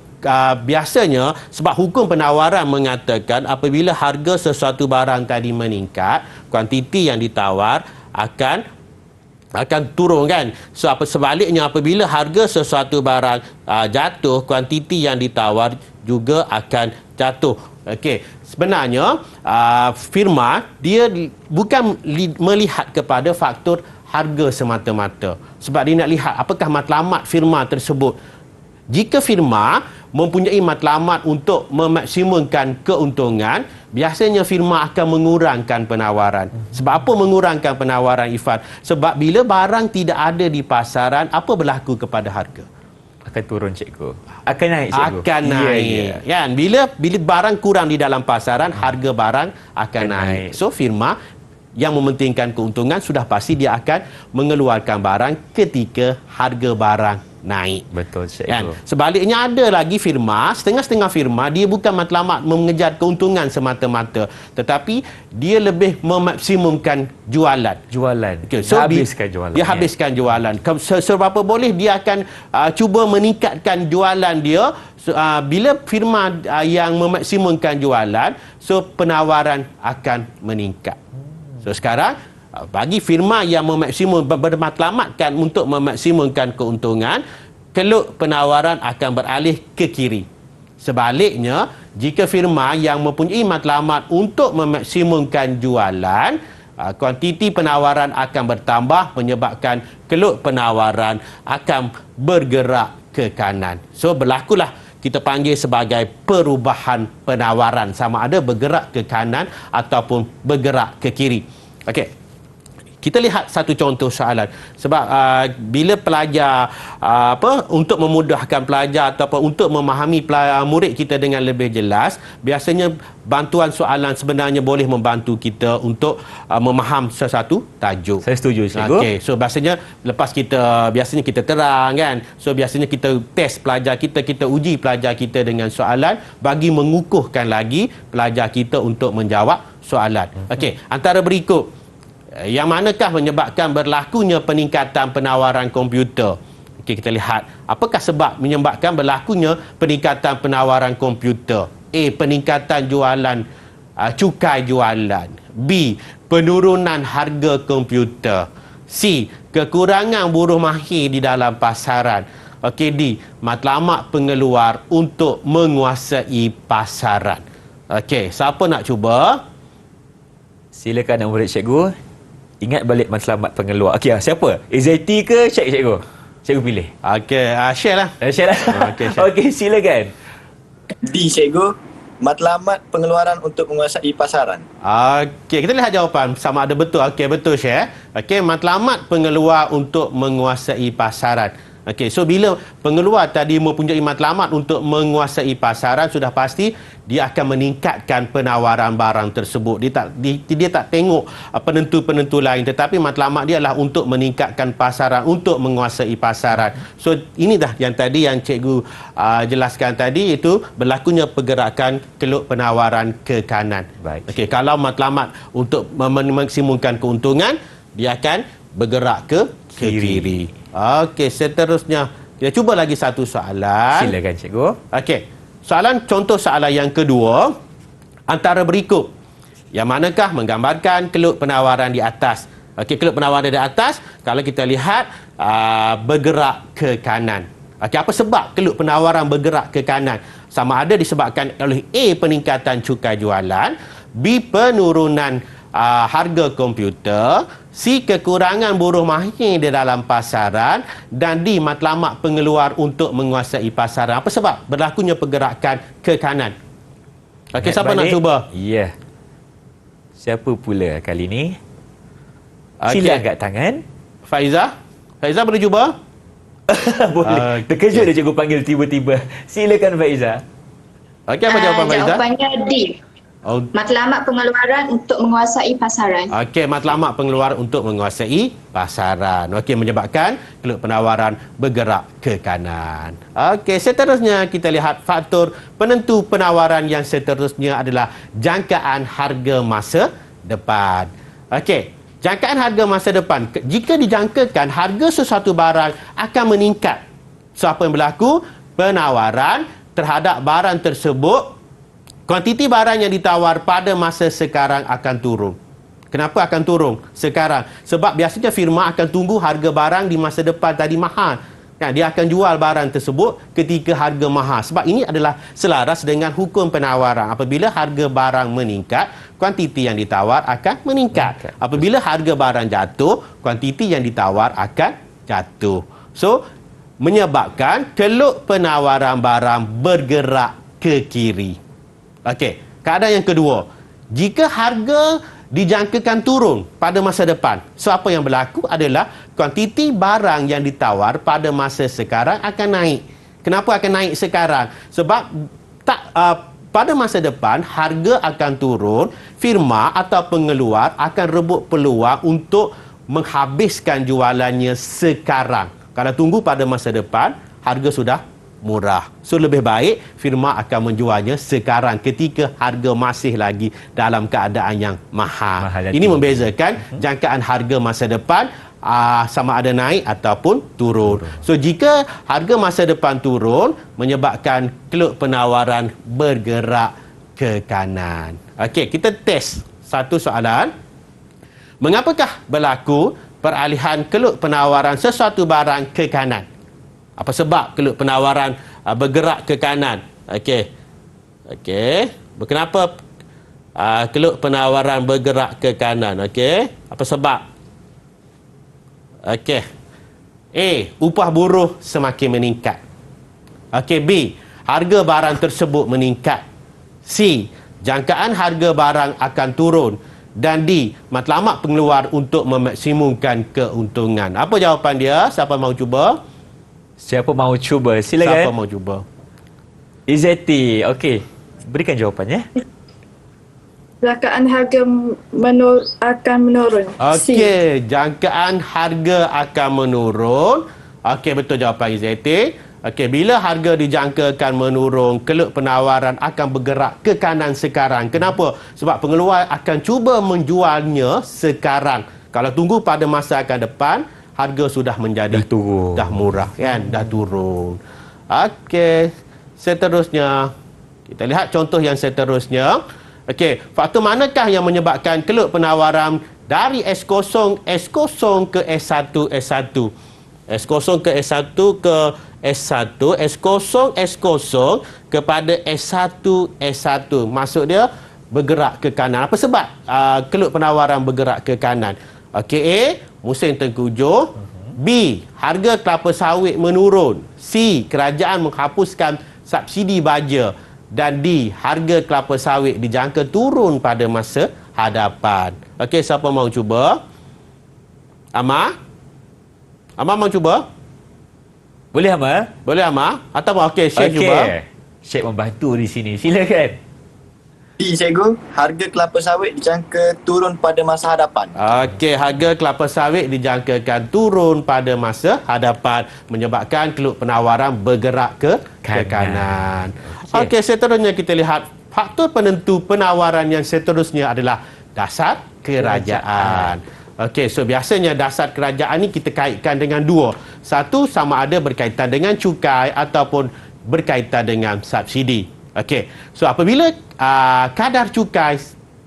biasanya sebab hukum penawaran mengatakan apabila harga sesuatu barang tadi meningkat, kuantiti yang ditawar akan turun kan. So sebaliknya apabila harga sesuatu barang jatuh, kuantiti yang ditawar juga akan jatuh. Okey, sebenarnya firma dia bukan melihat kepada faktor harga semata-mata, sebab dia nak lihat apakah matlamat firma tersebut. Jika firma mempunyai matlamat untuk memaksimumkan keuntungan, biasanya firma akan mengurangkan penawaran. Sebab apa mengurangkan penawaran Ifan? Sebab bila barang tidak ada di pasaran, apa berlaku kepada harga? Akan turun Cikgu. Akan naik Cikgu. Akan naik. Kan? Bila barang kurang di dalam pasaran, harga barang akan naik. So firma yang mementingkan keuntungan sudah pasti dia akan mengeluarkan barang ketika harga barang naik. Betul Cikgu. Kan? Sebaliknya ada lagi firma, setengah-setengah firma dia bukan matlamat mengejar keuntungan semata-mata, tetapi dia lebih memaksimumkan jualan. Okay, So habiskan jualan. Dia habiskan jualan. Seberapa boleh dia akan cuba meningkatkan jualan dia. Bila firma yang memaksimumkan jualan, so penawaran akan meningkat. So sekarang bagi firma yang bermatlamatkan untuk memaksimumkan keuntungan, keluk penawaran akan beralih ke kiri. Sebaliknya, jika firma yang mempunyai matlamat untuk memaksimumkan jualan, kuantiti penawaran akan bertambah menyebabkan keluk penawaran akan bergerak ke kanan. So berlakulah kita panggil sebagai perubahan penawaran, sama ada bergerak ke kanan ataupun bergerak ke kiri. Okey. Kita lihat satu contoh soalan. Sebab bila pelajar untuk memudahkan pelajar ataupun untuk memahami murid kita dengan lebih jelas, biasanya bantuan soalan sebenarnya boleh membantu kita untuk memaham sesuatu tajuk. Saya setuju, cikgu. Okey, so biasanya biasanya kita terang kan. So biasanya kita test pelajar kita uji pelajar kita dengan soalan bagi mengukuhkan lagi pelajar kita untuk menjawab soalan. Okey, antara berikut yang manakah menyebabkan berlakunya peningkatan penawaran komputer? Okey, kita lihat. Apakah sebab menyebabkan berlakunya peningkatan penawaran komputer? A. Peningkatan jualan, cukai jualan. B. Penurunan harga komputer. C. Kekurangan buruh mahir di dalam pasaran. Okey, D. Matlamat pengeluar untuk menguasai pasaran. Okey, siapa nak cuba? Silakan nak murid cikgu. Ingat balik matlamat pengeluar. Okey, siapa? Izzaiti ke cikgu? Cikgu pilih. Okey, share lah. Share lah. Okey, share. Okey, silakan. D, cikgu. Matlamat pengeluaran untuk menguasai pasaran. Okey, kita lihat jawapan sama ada betul. Okey, betul share. Okey, matlamat pengeluar untuk menguasai pasaran. Okey, so bila pengeluar tadi mempunyai matlamat untuk menguasai pasaran, sudah pasti dia akan meningkatkan penawaran barang tersebut. Dia tak tengok penentu-penentu lain, tetapi matlamat dia adalah untuk meningkatkan pasaran, untuk menguasai pasaran. So ini dah yang tadi yang cikgu jelaskan tadi, itu berlakunya pergerakan keluk penawaran ke kanan. Baik. Okey, kalau matlamat untuk memaksimumkan keuntungan, dia akan bergerak ke kiri. Okey, seterusnya kita cuba lagi satu soalan. Silakan cikgu. Okey. Contoh soalan yang kedua, antara berikut yang manakah menggambarkan keluk penawaran di atas? Okey, keluk penawaran di atas kalau kita lihat bergerak ke kanan. Okey, apa sebab keluk penawaran bergerak ke kanan? Sama ada disebabkan oleh A. peningkatan cukai jualan, B. penurunan harga komputer, C. kekurangan buruh mahir di dalam pasaran, dan D. matlamat pengeluar untuk menguasai pasaran. Apa sebab berlakunya pergerakan ke kanan? Okey, siapa nak cuba? Ya. Siapa pula kali ni? Okey. Sila angkat tangan. Faiza? Faiza boleh cuba? Boleh. Terkejut dia cikgu panggil tiba-tiba. Silakan Faiza. Okey, apa jawapan Faiza? Jawapannya D. Oh, Matlamat pengeluaran untuk menguasai pasaran. okey, matlamat pengeluaran untuk menguasai pasaran. Okey, menyebabkan keluk penawaran bergerak ke kanan. Okey, seterusnya kita lihat faktor penentu penawaran yang seterusnya adalah jangkaan harga masa depan. Okey, jangkaan harga masa depan. Jika dijangkakan harga sesuatu barang akan meningkat. So, apa yang berlaku? Penawaran terhadap barang tersebut, kuantiti barang yang ditawar pada masa sekarang akan turun. Kenapa akan turun sekarang? Sebab biasanya firma akan tunggu harga barang di masa depan tadi mahal. Kan, dia akan jual barang tersebut ketika harga mahal. Sebab ini adalah selaras dengan hukum penawaran. Apabila harga barang meningkat, kuantiti yang ditawar akan meningkat. Apabila harga barang jatuh, kuantiti yang ditawar akan jatuh. So, menyebabkan keluk penawaran barang bergerak ke kiri. Okey, keadaan yang kedua, jika harga dijangkakan turun pada masa depan, so apa yang berlaku adalah kuantiti barang yang ditawar pada masa sekarang akan naik. Kenapa akan naik sekarang? Sebab pada masa depan harga akan turun, firma atau pengeluar akan rebut peluang untuk menghabiskan jualannya sekarang. Kalau tunggu pada masa depan, harga sudah murah. So, lebih baik firma akan menjualnya sekarang ketika harga masih lagi dalam keadaan yang mahal. Ini membezakan jangkaan harga masa depan sama ada naik ataupun turun. So, jika harga masa depan turun, menyebabkan keluk penawaran bergerak ke kanan. Okey, kita test satu soalan. Mengapakah berlaku peralihan keluk penawaran sesuatu barang ke kanan? Apa sebab keluk penawaran bergerak ke kanan? Okey. Kenapa keluk penawaran bergerak ke kanan? Okey. Apa sebab? Okey. A. Upah buruh semakin meningkat. Okey. B. Harga barang tersebut meningkat. C. Jangkaan harga barang akan turun. Dan D. Matlamat pengeluar untuk memaksimumkan keuntungan. Apa jawapan dia? Siapa mahu cuba? Siapa mahu cuba? Siapa Silakan. mahu cuba? Izzati. Okey. Berikan jawapannya. Jangkaan harga akan menurun. C. Okey, jangkaan harga akan menurun. Okey, betul jawapan Izzati. Okey, bila harga dijangkakan menurun, keluk penawaran akan bergerak ke kanan sekarang. Kenapa? Sebab pengeluar akan cuba menjualnya sekarang. Kalau tunggu pada masa akan depan, harga sudah menjadi Dah turun. dah murah kan, dah turun. Okey, seterusnya kita lihat contoh yang seterusnya. Okey, faktor manakah yang menyebabkan keluk penawaran dari S0 ke S1 S1? S0 ke S1 ke S1, S0 kepada S1 S1. Maksud dia bergerak ke kanan. Apa sebab keluk penawaran bergerak ke kanan? Okey, A, musim tengkujuh. B, harga kelapa sawit menurun. C, kerajaan menghapuskan subsidi baja. Dan D, harga kelapa sawit dijangka turun pada masa hadapan. Okey, siapa mahu cuba? Amar? Amar mahu cuba? Boleh, Amal? Boleh Amar? Atau okey, Syekh cuba. Syekh membantu di sini. Silakan. D, cikgu. Harga kelapa sawit dijangka turun pada masa hadapan. Okey, harga kelapa sawit dijangkakan turun pada masa hadapan menyebabkan keluk penawaran bergerak ke kanan. Okey, seterusnya kita lihat faktor penentu penawaran yang seterusnya adalah dasar kerajaan. Okey, so biasanya dasar kerajaan ni kita kaitkan dengan dua. Satu, sama ada berkaitan dengan cukai ataupun berkaitan dengan subsidi. Okey, so apabila kadar cukai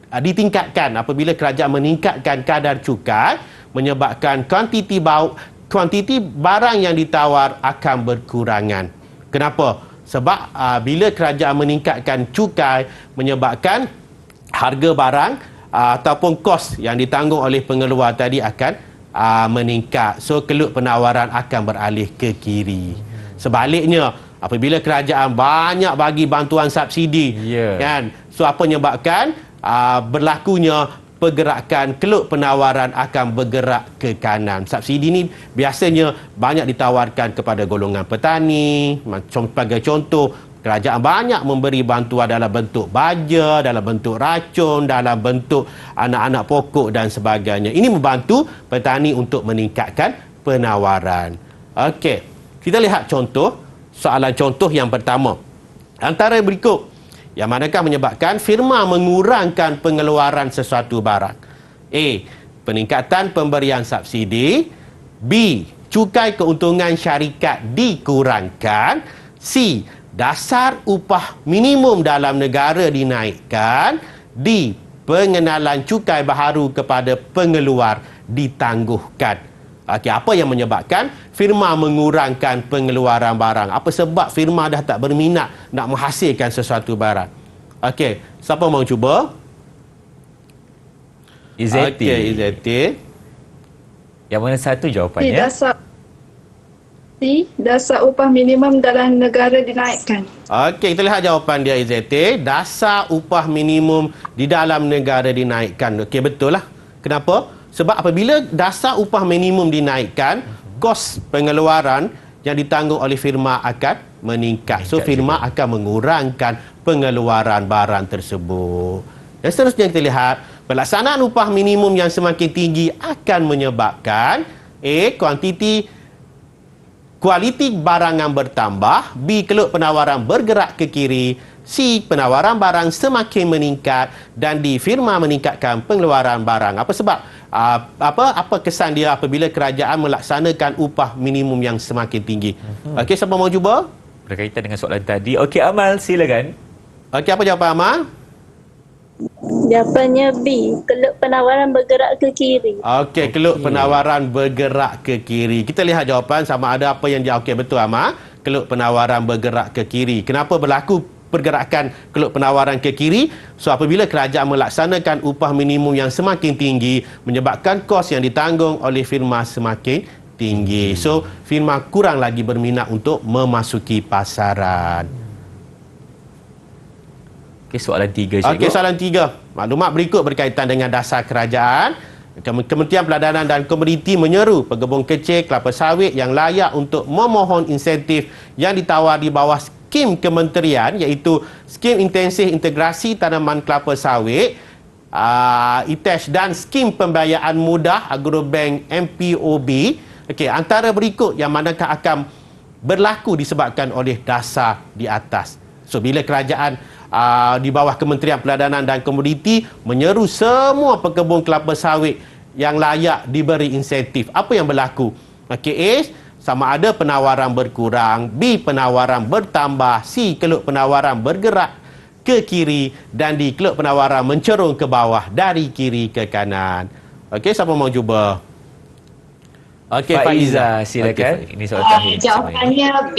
ditingkatkan, apabila kerajaan meningkatkan kadar cukai, menyebabkan kuantiti barang yang ditawar akan berkurangan. Kenapa? Sebab bila kerajaan meningkatkan cukai, menyebabkan harga barang ataupun kos yang ditanggung oleh pengeluar tadi akan meningkat. So, keluk penawaran akan beralih ke kiri. Sebaliknya, apabila kerajaan banyak bagi bantuan subsidi, kan? So, apa menyebabkan berlakunya pergerakan keluk penawaran akan bergerak ke kanan. Subsidi ni biasanya banyak ditawarkan kepada golongan petani. Sebagai contoh, kerajaan banyak memberi bantuan dalam bentuk baja, dalam bentuk racun, dalam bentuk anak-anak pokok dan sebagainya. Ini membantu petani untuk meningkatkan penawaran. Okey, kita lihat contoh. Soalan contoh yang pertama. Antara berikut yang manakah menyebabkan firma mengurangkan pengeluaran sesuatu barang? A, peningkatan pemberian subsidi. B, cukai keuntungan syarikat dikurangkan. C, dasar upah minimum dalam negara dinaikkan. D, pengenalan cukai baharu kepada pengeluar ditangguhkan. Okey, apa yang menyebabkan firma mengurangkan pengeluaran barang? Apa sebab firma dah tak berminat nak menghasilkan sesuatu barang? Okey, siapa mahu cuba? Izzati. Okey, Izzati. Yang mana satu jawapannya? Dasar upah minimum dalam negara dinaikkan. Okey, kita lihat jawapan dia Izzati. Dasar upah minimum di dalam negara dinaikkan. Okey, betul lah. Kenapa? Sebab apabila dasar upah minimum dinaikkan, kos pengeluaran yang ditanggung oleh firma akan meningkat. So, firma akan mengurangkan pengeluaran barang tersebut. Dan seterusnya kita lihat, pelaksanaan upah minimum yang semakin tinggi akan menyebabkan A, kualiti barangan bertambah. B, keluk penawaran bergerak ke kiri. C, penawaran barang semakin meningkat. Dan D, firma meningkatkan pengeluaran barang. Apa sebab? Apa kesan dia apabila kerajaan melaksanakan upah minimum yang semakin tinggi? Okey, siapa mahu cuba? Berkaitan dengan soalan tadi. Okey, Amal, silakan. Okey, apa jawapan Amal? Jawapannya B. Keluk penawaran bergerak ke kiri. Okey, keluk penawaran bergerak ke kiri. Kita lihat jawapan sama ada apa yang dia. Okey, betul Amal. Keluk penawaran bergerak ke kiri. Kenapa berlaku pergerakan keluk penawaran ke kiri? So, apabila kerajaan melaksanakan upah minimum yang semakin tinggi, menyebabkan kos yang ditanggung oleh firma semakin tinggi. So, firma kurang lagi berminat untuk memasuki pasaran. Okey, soalan 3 cikgu. Okey, soalan 3. Maklumat berikut berkaitan dengan dasar kerajaan. Kementerian Peladanan dan Komuniti menyeru pekebun kecil kelapa sawit yang layak untuk memohon insentif yang ditawar di bawah skim kementerian iaitu Skim Intensif Integrasi Tanaman Kelapa Sawit ITES dan skim pembiayaan mudah Agrobank MPOB. Okey, antara berikut yang manakah akan berlaku disebabkan oleh dasar di atas. So bila kerajaan di bawah Kementerian Peladanan dan Komoditi menyeru semua pekebun kelapa sawit yang layak diberi insentif. Apa yang berlaku? Okey, A, sama ada penawaran berkurang, B, penawaran bertambah, C, keluk penawaran bergerak ke kiri dan D, keluk penawaran mencerung ke bawah dari kiri ke kanan. Okey, siapa mau cuba? Okey, Faiza, silakan. Ini soalan terakhir. Jawapannya B,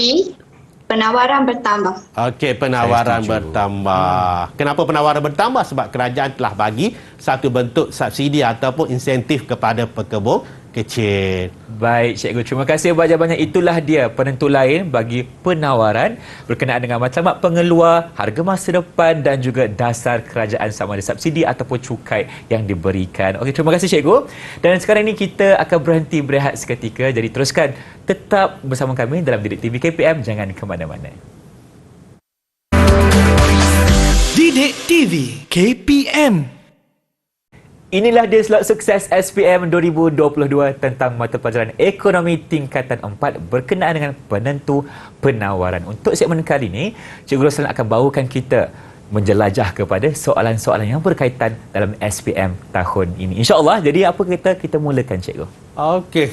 penawaran bertambah. Okey, penawaran bertambah. Kenapa penawaran bertambah? Sebab kerajaan telah bagi satu bentuk subsidi ataupun insentif kepada pekebun kecil. Baik, cikgu. Terima kasih banyak-banyak. Itulah dia penentu lain bagi penawaran berkenaan dengan matlamat pengeluar, harga masa depan dan juga dasar kerajaan sama ada subsidi ataupun cukai yang diberikan. Okey, terima kasih cikgu. Dan sekarang ini kita akan berhenti berehat seketika. Jadi teruskan tetap bersama kami dalam Didik TV KPM. Jangan ke mana-mana. Didik TV KPM. Inilah dia slot sukses SPM 2022 tentang mata pelajaran Ekonomi Tingkatan 4 berkenaan dengan penentu penawaran. Untuk segmen kali ini, Cikgu Roslan akan bawakan kita menjelajah kepada soalan-soalan yang berkaitan dalam SPM tahun ini. InsyaAllah, jadi apa kita mulakan cikgu? Okey.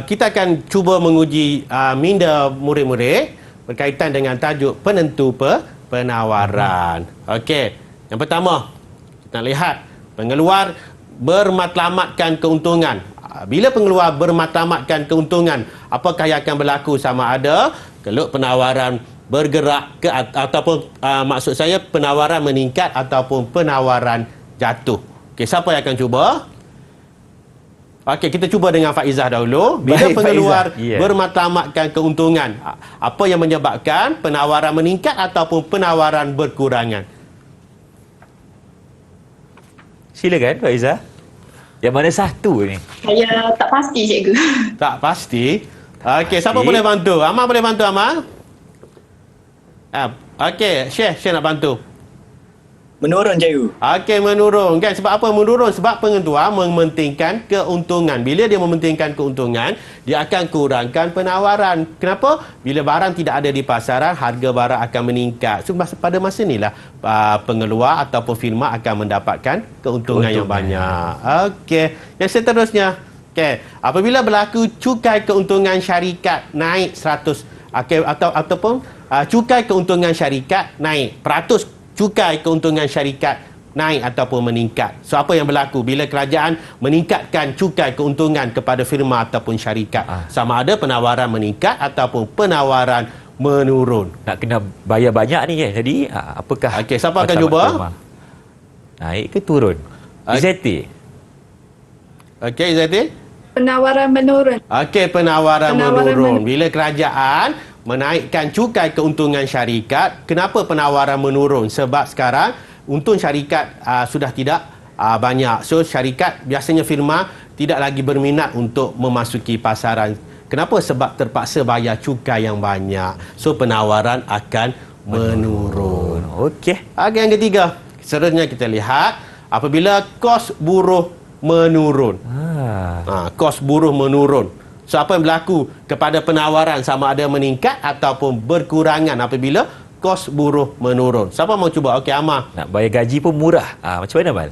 Kita akan cuba menguji minda murid-murid berkaitan dengan tajuk penentu penawaran. Okey. Yang pertama, kita lihat pengeluar bermatlamatkan keuntungan. Bila pengeluar bermatlamatkan keuntungan, apakah yang akan berlaku? Sama ada keluk penawaran bergerak ke ataupun maksud saya penawaran meningkat ataupun penawaran jatuh. Okey, siapa yang akan cuba? Okey, kita cuba dengan Faizah dahulu. Bila Baik, pengeluar Faizah. bermatlamatkan keuntungan, apa yang menyebabkan penawaran meningkat ataupun penawaran berkurangan? Silakan Faiza. Yang mana satu ni? Saya tak pasti cikgu. Tak pasti. Okey, siapa boleh bantu? Amal boleh bantu, Amal? Okey, Syekh nak bantu. Menurun cikgu. Okey, menurun kan. Sebab apa menurun? Sebab pengeluar mementingkan keuntungan. Bila dia mementingkan keuntungan, dia akan kurangkan penawaran. Kenapa? Bila barang tidak ada di pasaran, harga barang akan meningkat. So, pada masa inilah pengeluar ataupun firma akan mendapatkan keuntungan yang banyak. Okey, yang seterusnya. Okey, apabila berlaku cukai keuntungan syarikat naik 100, okey, ataupun cukai keuntungan syarikat naik, peratus cukai keuntungan syarikat naik ataupun meningkat. So, apa yang berlaku bila kerajaan meningkatkan cukai keuntungan kepada firma ataupun syarikat? Sama ada penawaran meningkat ataupun penawaran menurun. Nak kena bayar banyak ni kan. Jadi, apakah? Okey, siapa akan cuba? Naik ke turun? Izzati. Okey, Izzati? Penawaran menurun. Okey, penawaran menurun. Bila kerajaan menaikkan cukai keuntungan syarikat, kenapa penawaran menurun? Sebab sekarang untung syarikat sudah tidak banyak. So, syarikat biasanya firma tidak lagi berminat untuk memasuki pasaran. Kenapa? Sebab terpaksa bayar cukai yang banyak. So, penawaran akan menurun. Okey. Okey, yang ketiga. Seterusnya kita lihat apabila kos buruh menurun. Kos buruh menurun. So, apa yang berlaku kepada penawaran sama ada meningkat ataupun berkurangan apabila kos buruh menurun? Siapa mau cuba? Okey, Amar. Nak bayar gaji pun murah. Macam mana, Mal?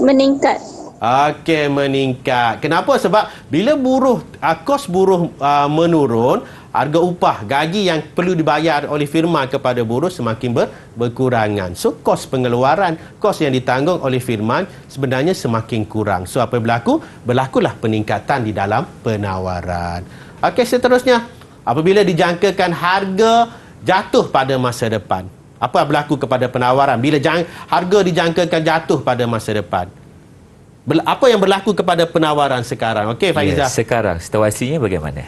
Meningkat. Okey, meningkat. Kenapa? Sebab bila kos buruh menurun, harga upah, gaji yang perlu dibayar oleh firma kepada buruh semakin berkurangan. So, kos pengeluaran, kos yang ditanggung oleh firma sebenarnya semakin kurang. So, apa yang berlaku? Berlakulah peningkatan di dalam penawaran. Okey, seterusnya. Apabila dijangkakan harga jatuh pada masa depan. Apa yang berlaku kepada penawaran? Bila harga dijangkakan jatuh pada masa depan. Apa yang berlaku kepada penawaran sekarang? Okey, Faizah. Sekarang, situasinya bagaimana?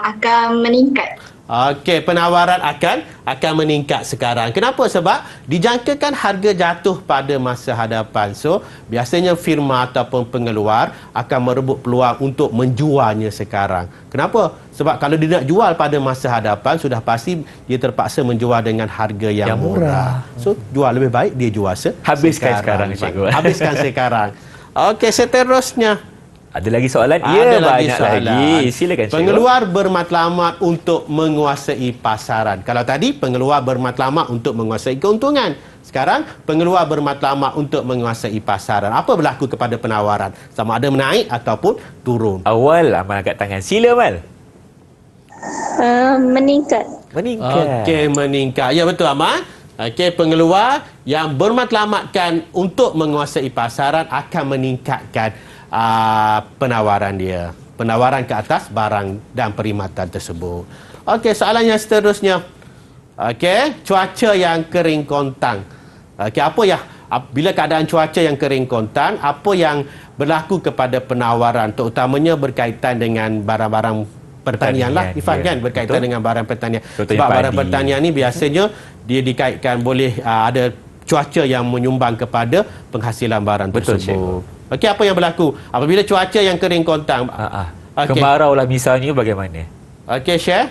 Akan meningkat. Okey, penawaran akan meningkat sekarang. Kenapa? Sebab dijangkakan harga jatuh pada masa hadapan. So, biasanya firma ataupun pengeluar akan merebut peluang untuk menjualnya sekarang. Kenapa? Sebab kalau dia nak jual pada masa hadapan, sudah pasti dia terpaksa menjual dengan harga yang murah. So, jual lebih baik dia jual Habiskan sekarang, cikgu. Habiskan sekarang. Okey, seterusnya. Ada lagi soalan? Ada lagi banyak soalan. lagi. Silakan, cikgu. Pengeluar bermatlamat untuk menguasai pasaran. Kalau tadi pengeluar bermatlamat untuk menguasai keuntungan. Sekarang pengeluar bermatlamat untuk menguasai pasaran. Apa berlaku kepada penawaran? Sama ada menaik ataupun turun. Awal Amal angkat tangan. Sila, Amal. Meningkat. Meningkat. Okey, meningkat. Ya, betul, Amal. Okey, pengeluar yang bermatlamatkan untuk menguasai pasaran akan meningkatkan penawaran dia. Penawaran ke atas barang dan perkhidmatan tersebut. Okey, soalan yang seterusnya. Okey, cuaca yang kering kontang. Okey, apa ya? Bila keadaan cuaca yang kering kontang, apa yang berlaku kepada penawaran, terutamanya berkaitan dengan barang-barang pertanian lah, Ifan, kan, berkaitan dengan barang pertanian. Contohnya Sebab barang padi. pertanian ni biasanya dia dikaitkan boleh ada cuaca yang menyumbang kepada penghasilan barang Betul, tersebut. Okey, apa yang berlaku apabila cuaca yang kering kontang? Okey. Kemarau lah misalnya, bagaimana? Okey, share.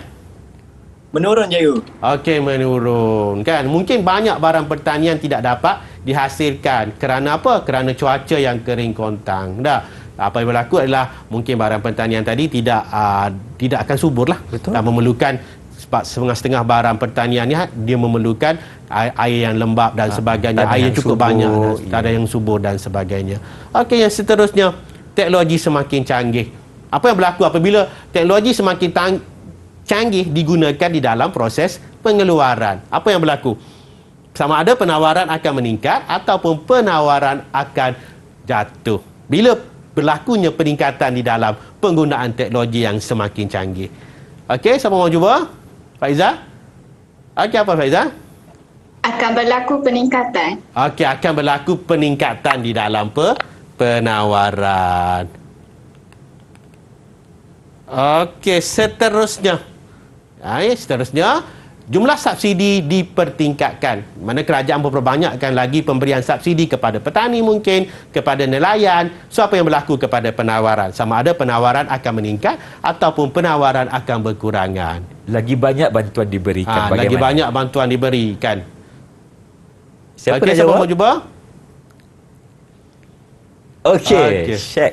Menurun, cikgu. Okey, menurun, kan. Mungkin banyak barang pertanian tidak dapat dihasilkan. Kerana apa? Kerana cuaca yang kering kontang. Dah. Apa yang berlaku adalah mungkin barang pertanian tadi tidak akan subur lah. Betul. Dan memerlukan, sebab setengah-setengah barang pertanian ni dia memerlukan air yang lembap dan sebagainya, air yang cukup subur, banyak dan ada yang subur dan sebagainya. Okey, yang seterusnya, teknologi semakin canggih. Apa yang berlaku apabila teknologi semakin canggih digunakan di dalam proses pengeluaran? Apa yang berlaku? Sama ada penawaran akan meningkat ataupun penawaran akan jatuh bila berlakunya peningkatan di dalam penggunaan teknologi yang semakin canggih. Okey, siapa mau cuba? Faiza? Okey, apa Faiza? Akan berlaku peningkatan. Okey, akan berlaku peningkatan di dalam penawaran. Okey, seterusnya. Seterusnya, jumlah subsidi dipertingkatkan. Mana kerajaan memperbanyakkan lagi pemberian subsidi kepada petani mungkin, kepada nelayan. So, apa yang berlaku kepada penawaran? Sama ada penawaran akan meningkat ataupun penawaran akan berkurangan. Lagi banyak bantuan diberikan. Bagaimana? Lagi banyak bantuan diberikan. Siapa Okey, nak siapa jawab? mau cuba? Okey, Okey. Syek.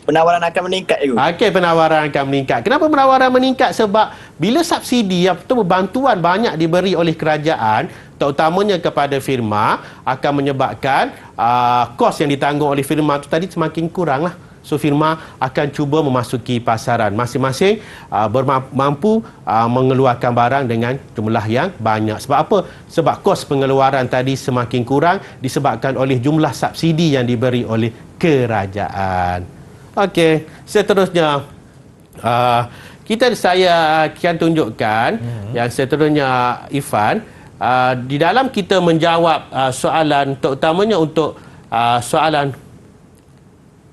Penawaran akan meningkat, cikgu. Okey, penawaran akan meningkat. Kenapa penawaran meningkat? Sebab bila subsidi atau bantuan banyak diberi oleh kerajaan, terutamanya kepada firma, akan menyebabkan kos yang ditanggung oleh firma itu tadi semakin kurang lah. So, firma akan cuba memasuki pasaran. Masing-masing mampu mengeluarkan barang dengan jumlah yang banyak. Sebab apa? Sebab kos pengeluaran tadi semakin kurang disebabkan oleh jumlah subsidi yang diberi oleh kerajaan. Okey, seterusnya saya akan tunjukkan yang seterusnya, Ifan, di dalam kita menjawab soalan, terutamanya untuk soalan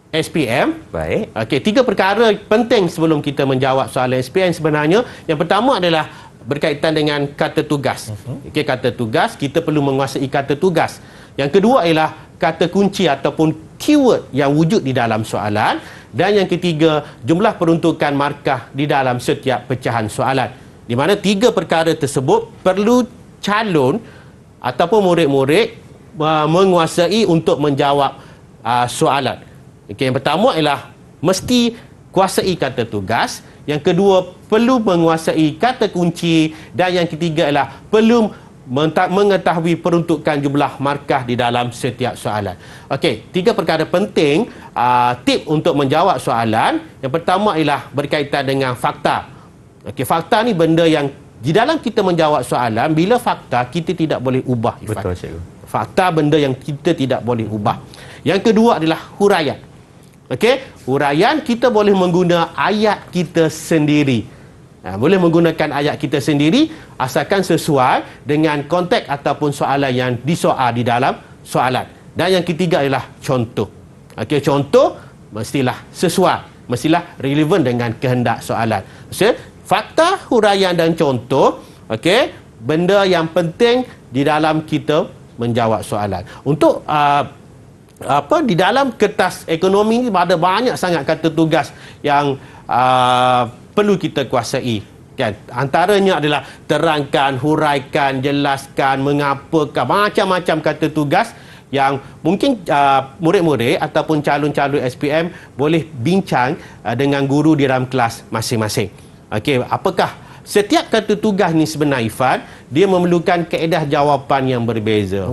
SPM. Baik. Okey, 3 perkara penting sebelum kita menjawab soalan SPM sebenarnya. Yang pertama adalah berkaitan dengan kata tugas. Okey, kata tugas, kita perlu menguasai kata tugas. Yang kedua ialah kata kunci ataupun keyword yang wujud di dalam soalan. Dan yang ketiga, jumlah peruntukan markah di dalam setiap pecahan soalan. Di mana 3 perkara tersebut perlu calon ataupun murid-murid menguasai untuk menjawab soalan. Okey, yang pertama ialah mesti kuasai kata tugas. Yang kedua, perlu menguasai kata kunci. Dan yang ketiga ialah perlu mengetahui peruntukan jumlah markah di dalam setiap soalan. Okey, 3 perkara penting tip untuk menjawab soalan. Yang pertama ialah berkaitan dengan fakta. Okey, fakta ni benda yang di dalam kita menjawab soalan, bila fakta kita tidak boleh ubah. Betul, cikgu. Fakta benda yang kita tidak boleh ubah. Yang kedua adalah huraian. Okey, huraian kita boleh menggunakan ayat kita sendiri. Boleh menggunakan ayat kita sendiri asalkan sesuai dengan konteks ataupun soalan yang disoal di dalam soalan. Dan yang ketiga ialah contoh. Okey, contoh mestilah sesuai, mestilah relevan dengan kehendak soalan. Maksudnya fakta, huraian dan contoh, okey, benda yang penting di dalam kita menjawab soalan. Untuk di dalam kertas ekonomi ni ada banyak sangat kata tugas yang perlu kita kuasai, kan. Antaranya adalah terangkan, huraikan, jelaskan, mengapakah, macam-macam kata tugas yang mungkin murid-murid ataupun calon-calon SPM boleh bincang dengan guru di dalam kelas masing-masing. Okey, apakah setiap kata tugas ni sebenarnya, Ifan, dia memerlukan kaedah jawapan yang berbeza.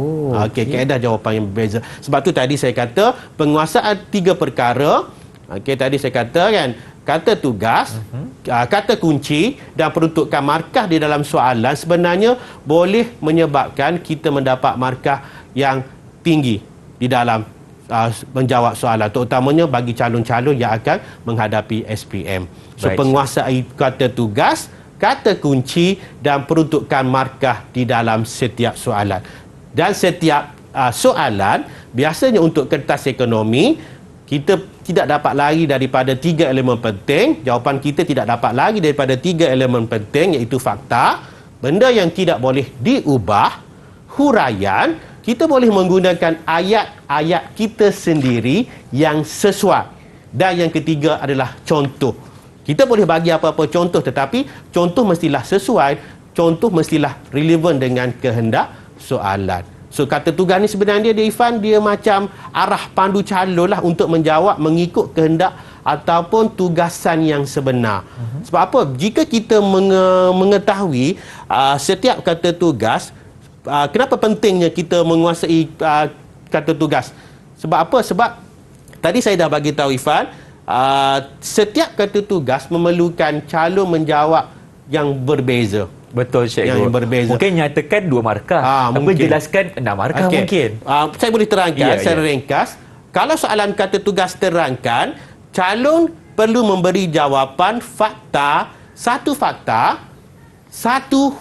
Okey, kaedah jawapan yang berbeza. Sebab tu tadi saya kata penguasaan 3 perkara. Okey, tadi saya kata kan, kata tugas, kata kunci dan peruntukan markah di dalam soalan sebenarnya boleh menyebabkan kita mendapat markah yang tinggi di dalam menjawab soalan, terutamanya bagi calon-calon yang akan menghadapi SPM. So, penguasaan kata tugas, kata kunci dan peruntukan markah di dalam setiap soalan. Dan setiap soalan, biasanya untuk kertas ekonomi, kita tidak dapat lari daripada 3 elemen penting. Jawapan kita tidak dapat lari daripada 3 elemen penting, iaitu fakta, benda yang tidak boleh diubah, huraian, kita boleh menggunakan ayat-ayat kita sendiri yang sesuai. Dan yang ketiga adalah contoh. Kita boleh bagi apa-apa contoh, tetapi contoh mestilah sesuai, contoh mestilah relevan dengan kehendak soalan. So, kata tugas ni sebenarnya dia, Ifan, dia macam arah pandu calon lah untuk menjawab mengikut kehendak ataupun tugasan yang sebenar. Sebab apa? Jika kita mengetahui setiap kata tugas, kenapa pentingnya kita menguasai kata tugas? Sebab apa? Sebab tadi saya dah bagi tahu, Ifan, setiap kata tugas memerlukan calon menjawab yang berbeza. Betul, cikgu. Yang berbeza. Mungkin nyatakan 2 markah. Tapi mungkin jelaskan 6 markah mungkin. Saya boleh terangkan secara ringkas. Kalau soalan kata tugas terangkan, calon perlu memberi jawapan fakta, satu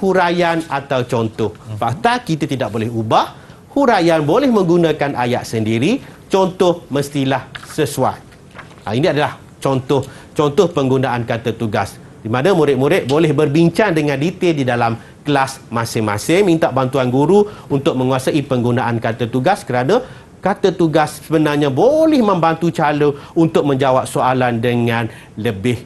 huraian atau contoh. Fakta kita tidak boleh ubah, huraian boleh menggunakan ayat sendiri, contoh mestilah sesuai. Ini adalah contoh penggunaan kata tugas, di mana murid-murid boleh berbincang dengan detail di dalam kelas masing-masing, minta bantuan guru untuk menguasai penggunaan kata tugas, kerana kata tugas sebenarnya boleh membantu calon untuk menjawab soalan dengan lebih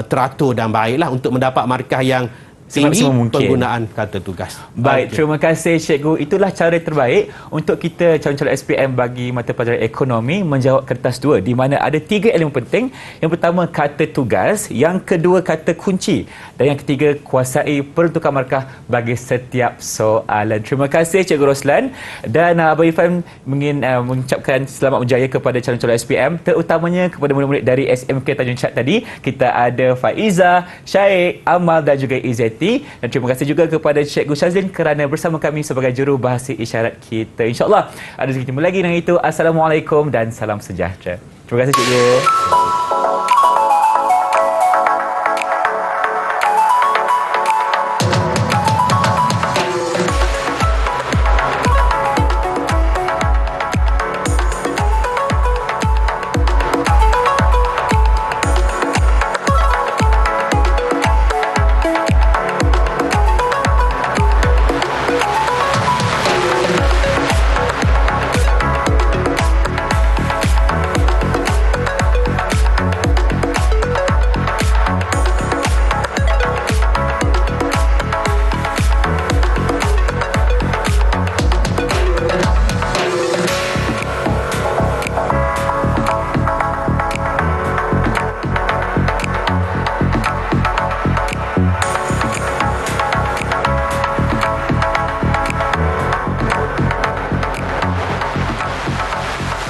teratur dan baiklah untuk mendapat markah yang tinggi penggunaan kata tugas. Baik, terima kasih cikgu. Itulah cara terbaik untuk kita calon-calon SPM bagi mata pelajaran ekonomi menjawab kertas 2, di mana ada 3 elemen penting. Yang pertama kata tugas, yang kedua kata kunci, dan yang ketiga kuasai peruntukan markah bagi setiap soalan. Terima kasih Cikgu Roslan, dan Abang Irfan ingin mengucapkan selamat berjaya kepada calon-calon SPM, terutamanya kepada murid-murid dari SMK Tanjung Chat tadi. Kita ada Faiza, Syaik, Amal dan juga Izzati. Dan terima kasih juga kepada Cikgu Syazlin kerana bersama kami sebagai jurubahasa isyarat kita. InsyaAllah ada rezeki lagi dengan itu. Assalamualaikum dan salam sejahtera. Terima kasih cikgu.